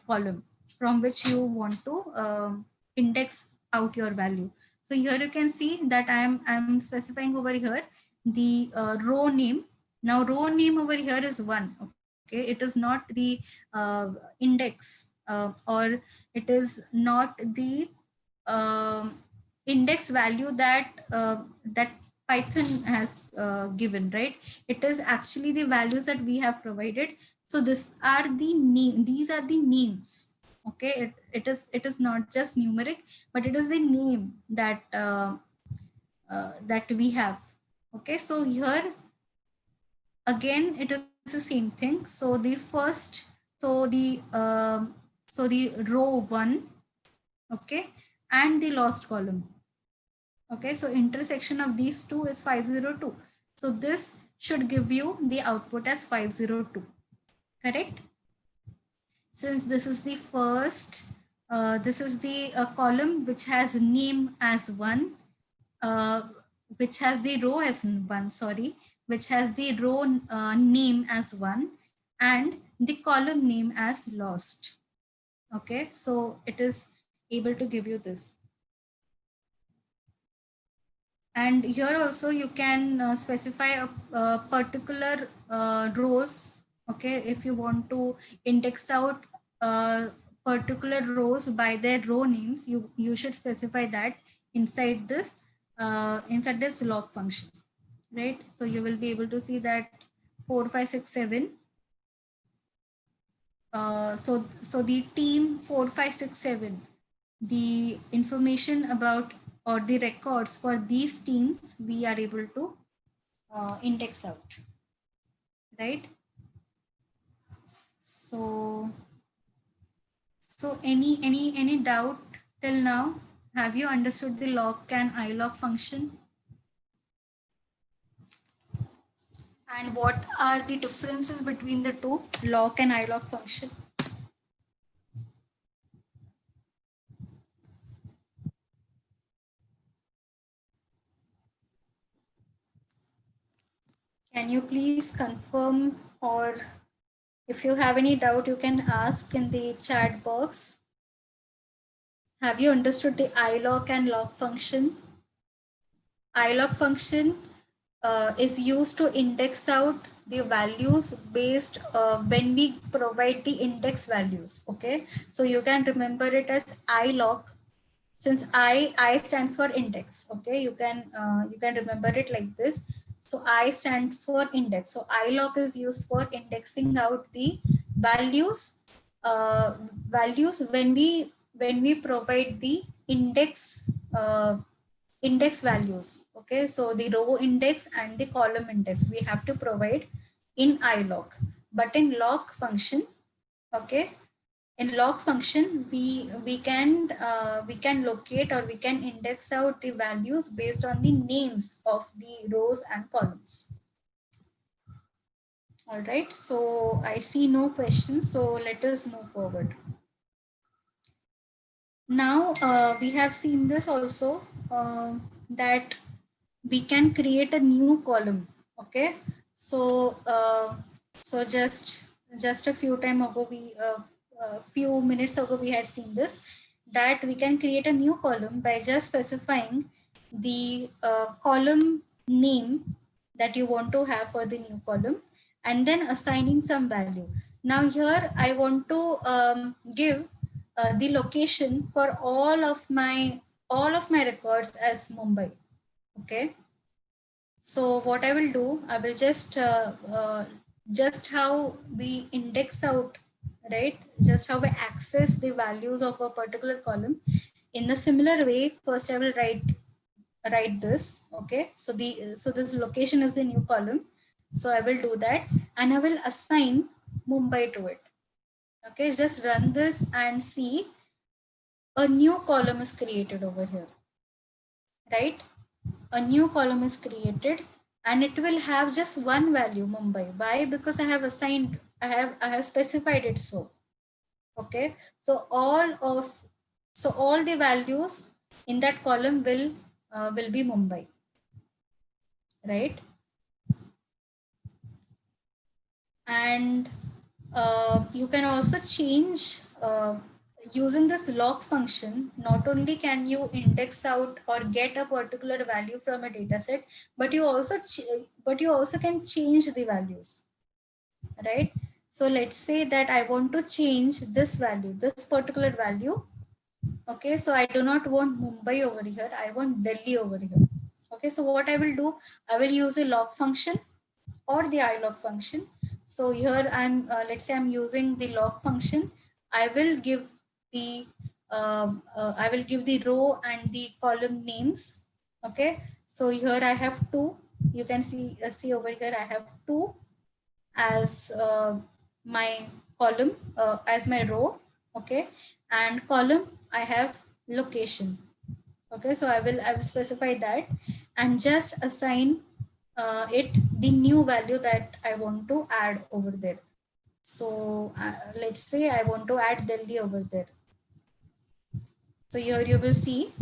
column from which you want to index out your value. So here you can see that I'm specifying over here the row name. Now row name over here is 1. Okay, it is not the index, or it is not the index value that Python has given, right? It is actually the values that we have provided. So these are the names. Okay, it is not just numeric, but it is the name that we have. Okay, so here again it is the same thing. So the first, so the row 1, okay, and the lost column. Okay, so intersection of these two is 502. So this should give you the output as 502, correct? Since this is the first, this is the column which has name as 1, uh, which has the row as 1, sorry, which has the row name as 1, and the column name as lost. Okay, so it is able to give you this. And here also you can specify a particular rows. Okay, if you want to index out particular rows by their row names, you should specify that inside this log function, right? So you will be able to see that 4, 5, 6, 7. So the team 4, 5, 6, 7, the information about or the records for these teams we are able to index out, right? So any doubt till now? Have you understood the log and ilog function, and what are the differences between the two log and ilog function? Can you please confirm, or if you have any doubt, you can ask in the chat box. Have you understood the ilog and log function? Ilog function is used to index out the values based when we provide the index values. Okay, so you can remember it as ilog, since I stands for index. Okay, you can remember it like this. So I stands for index. So ilog is used for indexing out the values values when we provide the index values. Okay, so the row index and the column index we have to provide in ilog. But in log function, okay, in log function we can locate, or we can index out the values based on the names of the rows and columns. All right, so I see no questions, so let us move forward. Now we have seen this also, that we can create a new column. Okay, so so just a few time ago, we a few minutes ago we had seen this, that we can create a new column by just specifying the column name that you want to have for the new column, and then assigning some value. Now here I want to give the location for all of my records as Mumbai. Okay, so what I will do, I will just how we index out, right? Just how we access the values of a particular column. In the similar way, first I will write this. Okay, so this location is a new column. So I will do that, and I will assign Mumbai to it. Okay, just run this and see a new column is created over here, right? A new column is created and it will have just one value, Mumbai. Why? Because I have specified it so. Okay, so all the values in that column will be Mumbai, right? And you can also change using this log function. Not only can you index out or get a particular value from a data set, but you also can change the values, right? So let's say that I want to change this value, this particular value. Okay, so I do not want Mumbai over here, I want Delhi over here. Okay, so what I will do, I will use a log function or the ilog function. So here I'm let's say I'm using the log function. I will give the I will give the row and the column names. Okay, so here I have two. You can see over here I have two as my column, as my row. Okay, and column I have location. Okay, so I will specify that and just assign it the new value that I want to add over there. So let's say I want to add Delhi over there. So here you will see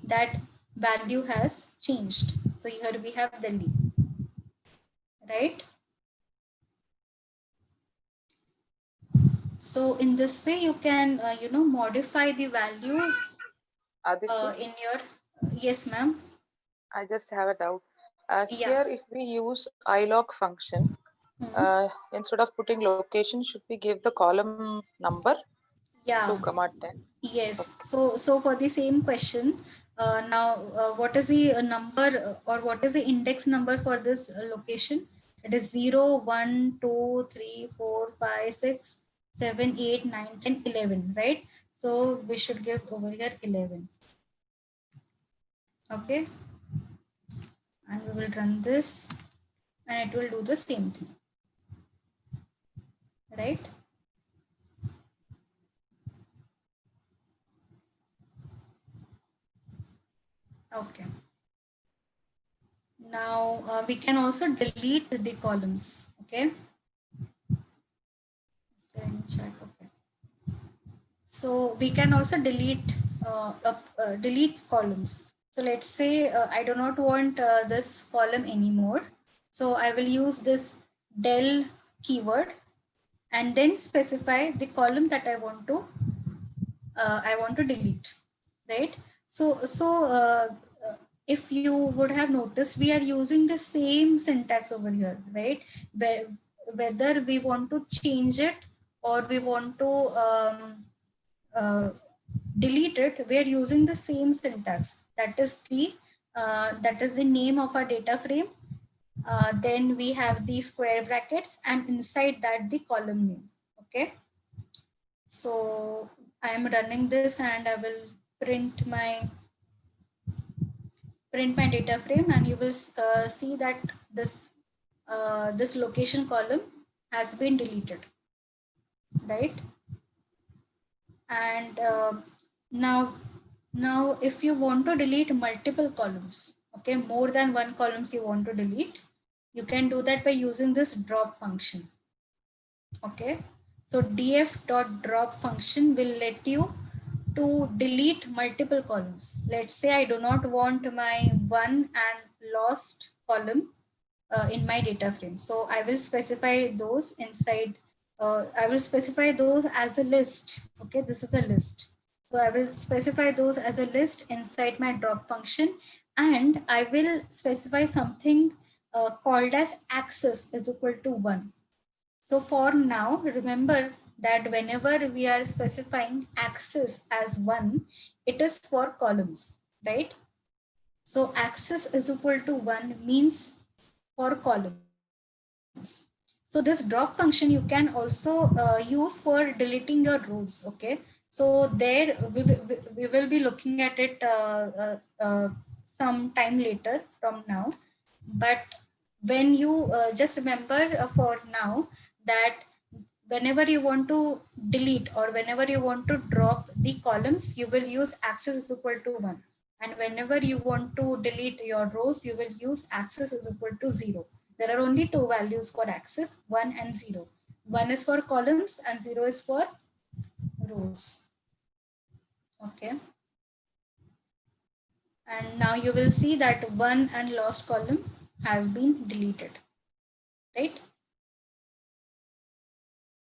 that value has changed. So here we have Delhi, right? So in this way you can modify the values Aditi, in your yes ma'am. I just have a doubt. Yeah. Here, if we use ilog function, Hmm. instead of putting location, should we give the column number 2 Yeah. comma 10? Yes. Okay. So for the same question, now what is the number or what is the index number for this location? It is 0, 1, 2, 3, 4, 5, 6, 7, 8, 9, 10, 11, right? So we should give over here 11. Okay. And we will run this and it will do the same thing, right? Okay. Now we can also delete the columns. Okay. Is there any chat? Okay. So we can also delete columns. So let's say I do not want this column anymore. So I will use this del keyword and then specify the column that I want to delete, right? So if you would have noticed, we are using the same syntax over here, right? Whether we want to change it or we want to uh, delete it, we are using the same syntax. That is the name of our data frame. Then we have the square brackets and inside that the column name. Okay. So I am running this and I will print my data frame, and you will see that this location column has been deleted, right? And now if you want to delete multiple columns, okay, more than one columns you want to delete, You can do that by using this drop function. Okay, so df.drop function will let you to delete multiple columns. Let's say I do not want my won and lost column in my data frame. So I will specify those inside, I will specify those as a list. Okay, this is a list. So I will specify those as a list inside my drop function, and I will specify something called as access is equal to 1. So for now, remember that whenever we are specifying access as 1, it is for columns, right? So access is equal to 1 means for columns. So this drop function you can also use for deleting your rows. Okay, so there we will be looking at it some time later from now. But when you just remember for now that whenever you want to delete or whenever you want to drop the columns, you will use access is equal to 1. And whenever you want to delete your rows, you will use access is equal to 0. There are only two values for access, 1 and 0. 1 is for columns and 0 is for rows. Okay. And now you will see that one and lost column have been deleted, right?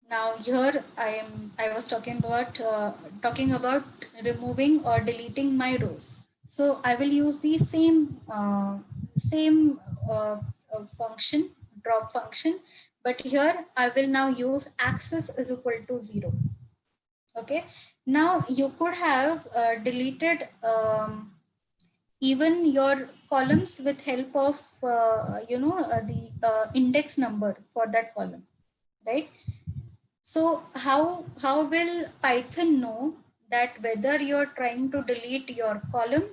Now here I was talking about removing or deleting my rows. So I will use the same function, drop function, but here I will now use access is equal to 0. Okay. Now you could have deleted even your columns with help of the index number for that column, right? So how will Python know that whether you're trying to delete your column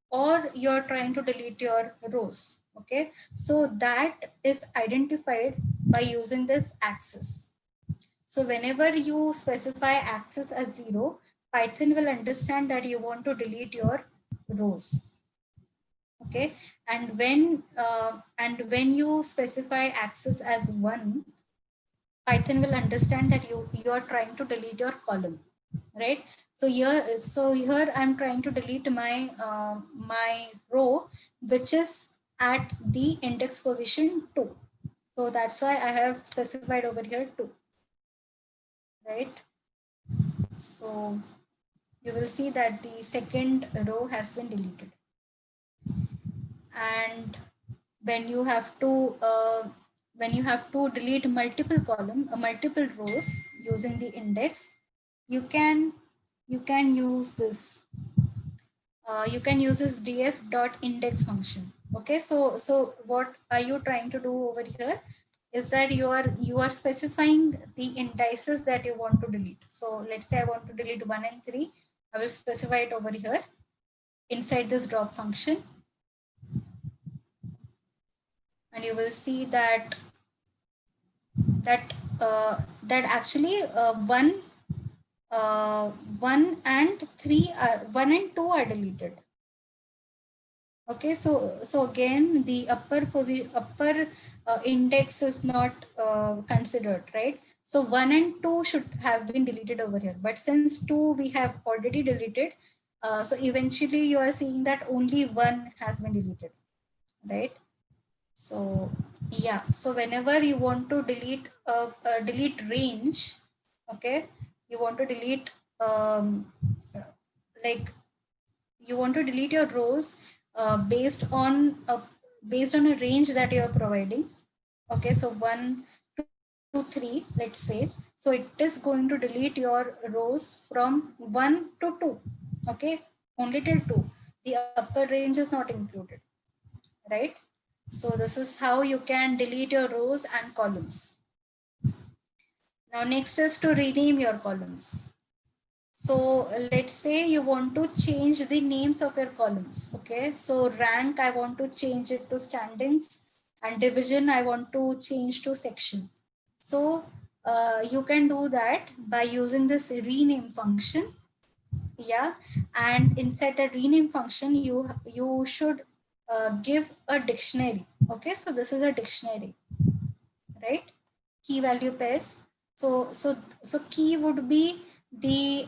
or you're trying to delete your rows? Okay, so that is identified by using this access. So whenever you specify access as 0, Python will understand that you want to delete your rows. Okay, and when you specify access as 1, Python will understand that you are trying to delete your column, right? So here I'm trying to delete my row, which is at the index position 2. So that's why I have specified over here 2, right? So you will see that the second row has been deleted. And when you have to delete multiple rows using the index, you can use this df.index function. Okay, so what are you trying to do over here is that you are specifying the indices that you want to delete. So let's say I want to delete 1 and 3. I will specify it over here inside this drop function, and you will see that actually 1 and 3 are 1 and 2 are deleted. Okay, so again the upper index is not considered, right? So 1 and 2 should have been deleted over here, but since 2 we have already deleted, so eventually you are seeing that only 1 has been deleted, right? So yeah, so whenever you want to delete delete range, okay, you want to delete like you want to delete your rows based on a range that you are providing. Okay, so 1 to 3, let's say. So it is going to delete your rows from 1 to 2. Okay, only till 2. The upper range is not included, right? So this is how you can delete your rows and columns. Now next is to rename your columns. So let's say you want to change the names of your columns. Okay, so rank I want to change it to standings, and division I want to change to section. So you can do that by using this rename function. Yeah, and inside the rename function you should give a dictionary. Okay, so this is a dictionary, right? Key value pairs. So key would be the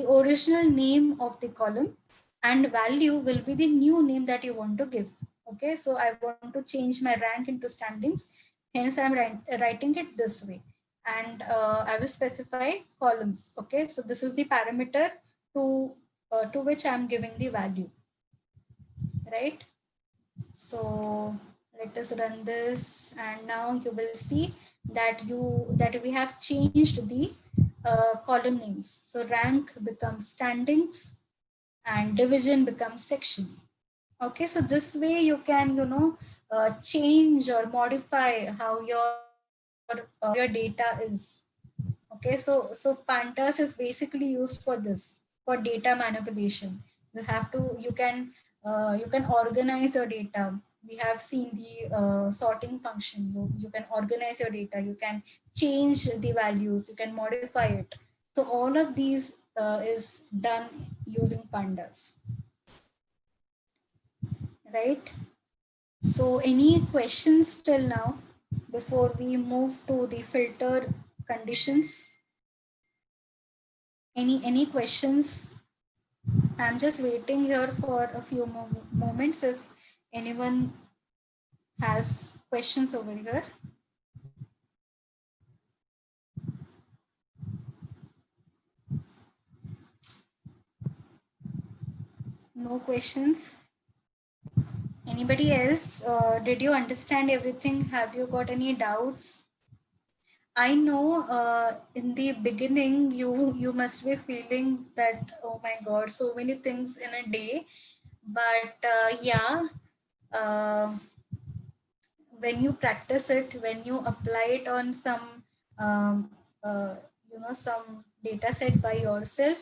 original name of the column, and value will be the new name that you want to give. Okay, so I want to change my rank into standings, hence I'm writing it this way. And I will specify columns. Okay, so this is the parameter to which I'm giving the value, right? So let us run this, and now you will see that we have changed the column names. So rank becomes standings and division becomes section. Okay, so this way you can, change or modify how your data is. Okay, so pandas is basically used for this, for data manipulation. You can organize your data. We have seen the sorting function. You can organize your data, you can change the values, you can modify it. So all of these is done using pandas, right? So any questions till now before we move to the filter conditions? Any questions? I'm just waiting here for a few moments if anyone has questions over here. No questions. Anybody else? Did you understand everything? Have you got any doubts? I know in the beginning you must be feeling that, oh my God, so many things in a day. But yeah, uh, when you practice it, when you apply it on some um, some data set by yourself,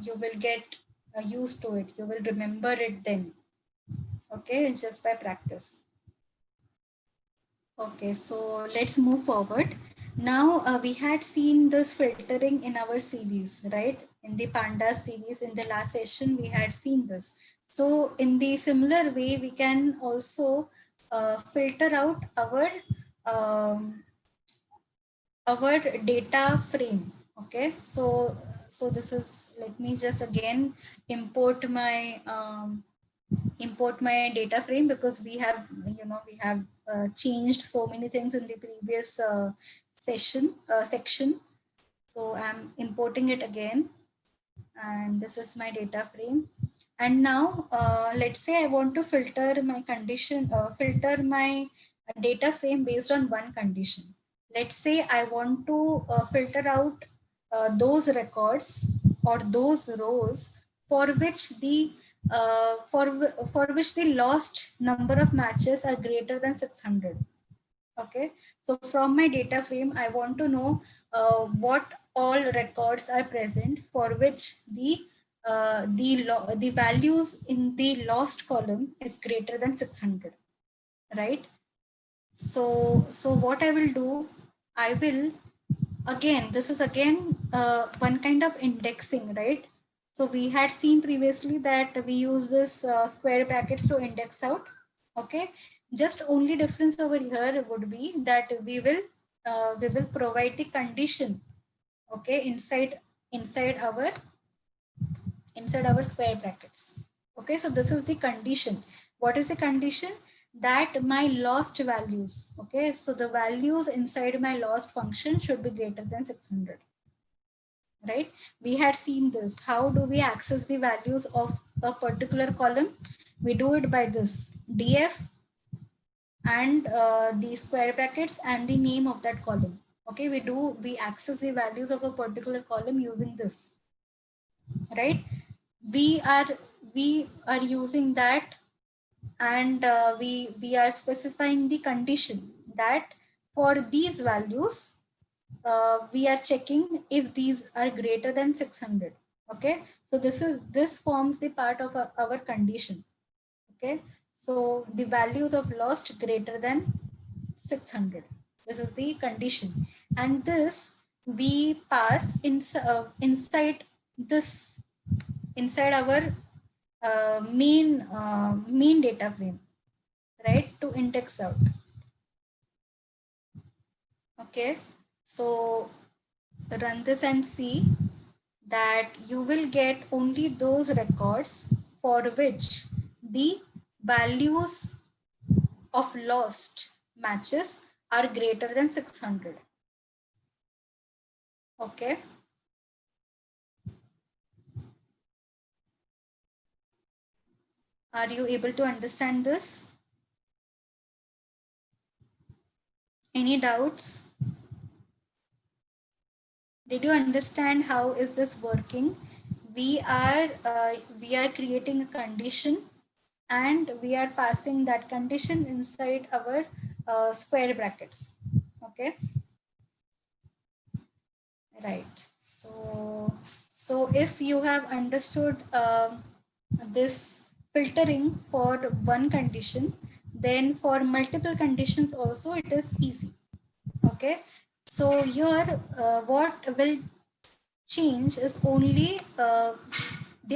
you will get used to it. You will remember it then. Okay, just by practice. Okay, so let's move forward. Now we had seen this filtering in our series, right? In the Pandas series, in the last session, we had seen this. So in the similar way, we can also filter out um, our data frame. Okay, so this is, let me just again import my data frame, because we have changed so many things in the previous section. So I'm importing it again, and this is my data frame. And now let's say I want to filter my data frame based on one condition. Let's say I want to filter out those records or those rows for which the lost number of matches are greater than 600. Okay, so from my data frame, I want to know what all records are present for which the values in the lost column is greater than 600, right? So what I will do, I will again, this is again one kind of indexing, right? So we had seen previously that we use this square brackets to index out. Okay, just only difference over here would be that we will provide the condition, okay, inside our square brackets. Okay, so this is the condition. What is the condition? That my lost values, okay, so the values inside my lost function should be greater than 600, right? We had seen this. How do we access the values of a particular column? We do it by this df and the square brackets and the name of that column. Okay, we access the values of a particular column using this, right? We are using that, and we are specifying the condition that for these values we are checking if these are greater than 600. Okay, so this forms the part of our condition. Okay, so the values of lost greater than 600, this is the condition, and this we pass inside this, inside our mean data frame, right, to index out. Okay, so run this and see that you will get only those records for which the values of lost matches are greater than 600. Okay. Are you able to understand this? Any doubts? Did you understand how is this working? We are creating a condition and we are passing that condition inside our square brackets. Okay. Right. So if you have understood this filtering for one condition, then for multiple conditions also it is easy. Okay. So here what will change is only the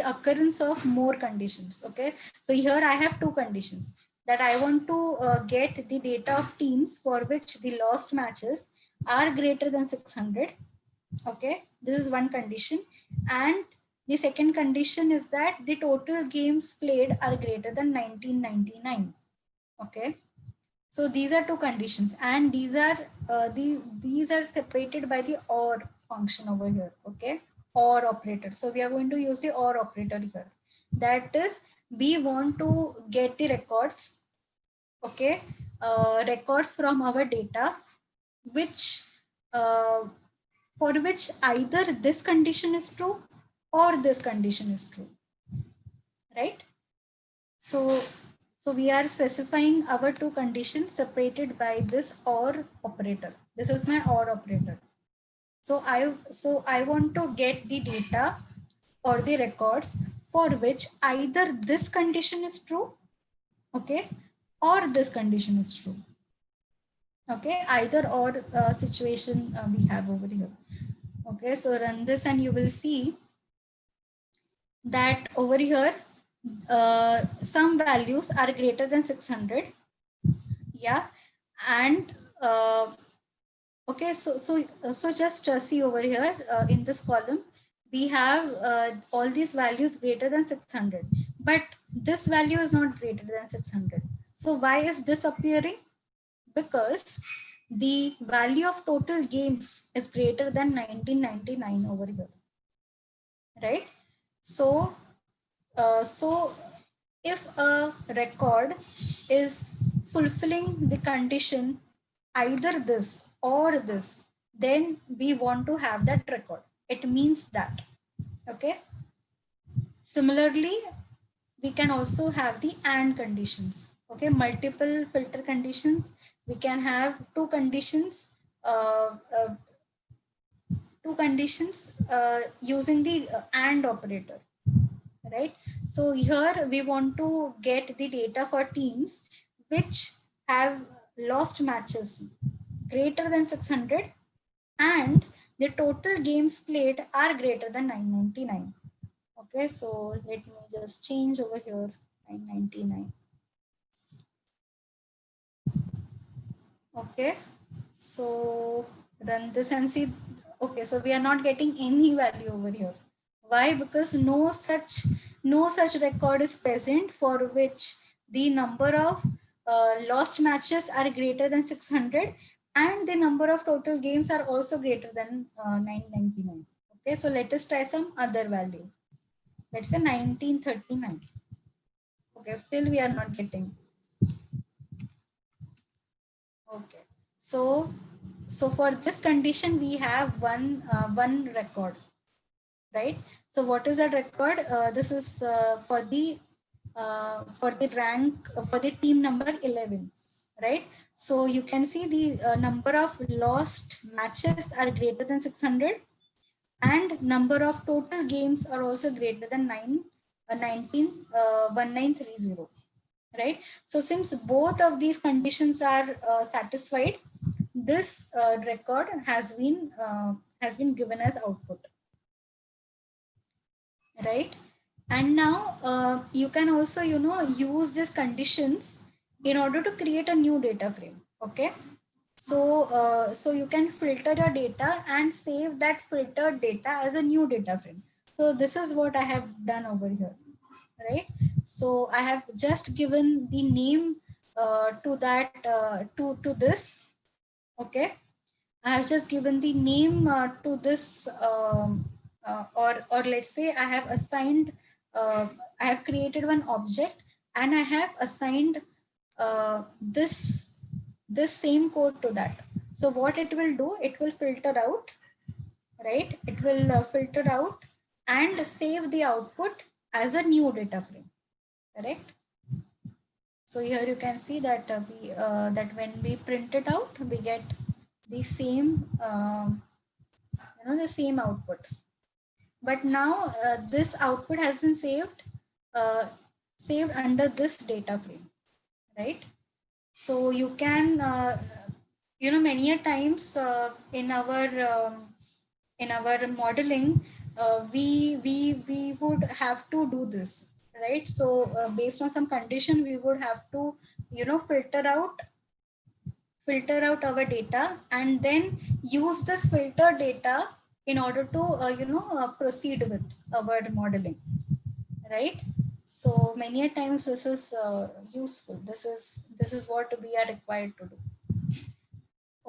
occurrence of more conditions. Okay. So here I have two conditions that I want to get the data of teams for which the lost matches are greater than 600. Okay, this is one condition. And the second condition is that the total games played are greater than 1999. Okay, so these are two conditions, and these are separated by the OR function over here. Okay, OR operator. So we are going to use the OR operator here. That is, we want to get the records. Okay, records from our data, which for which either this condition is true or this condition is true, right? So we are specifying our two conditions separated by this OR operator. This is my OR operator. So I want to get the data or the records for which either this condition is true, okay, or this condition is true. Okay, either or situation we have over here. Okay, so run this and you will see that over here some values are greater than 600. Yeah, and okay, so just see over here in this column we have all these values greater than 600, but this value is not greater than 600. So why is this appearing? Because the value of total games is greater than 1999 over here, right? So if a record is fulfilling the condition either this or this, then we want to have that record. It means that. Okay. Similarly, we can also have the AND conditions. Okay, multiple filter conditions. We can have two conditions. Using the AND operator, right? So here we want to get the data for teams which have lost matches greater than 600 and the total games played are greater than 999. Okay, so let me just change over here 999. Okay, so run this and see. Okay, so we are not getting any value over here. Why? Because no such record is present for which the number of lost matches are greater than 600 and the number of total games are also greater than 999. Okay, so let us try some other value. Let's say 1939. Okay, still we are not getting. Okay, so for this condition we have one record, right? So what is that record? This is for the rank for the team number 11, right? So you can see the number of lost matches are greater than 600 and number of total games are also greater than 1930, right? So since both of these conditions are satisfied, this record has been given as output, right? And now you can also, use these conditions in order to create a new data frame. Okay. So you can filter your data and save that filtered data as a new data frame. So this is what I have done over here, right? So I have just given the name to that to this. Okay. I have just given the name to this, or let's say I have assigned, I have created one object and I have assigned this same code to that. So what it will do, it will filter out, right? It will filter out and save the output as a new data frame, correct? So here you can see that that when we print it out, we get the same, the same output. But now this output has been uh, saved under this data frame, right? So you can, many a times in our modeling, we would have to do this, right? So based on some condition, we would have to, filter out our data and then use this filter data in order to proceed with our modeling, right? So many a times this is useful. This is what we are required to do.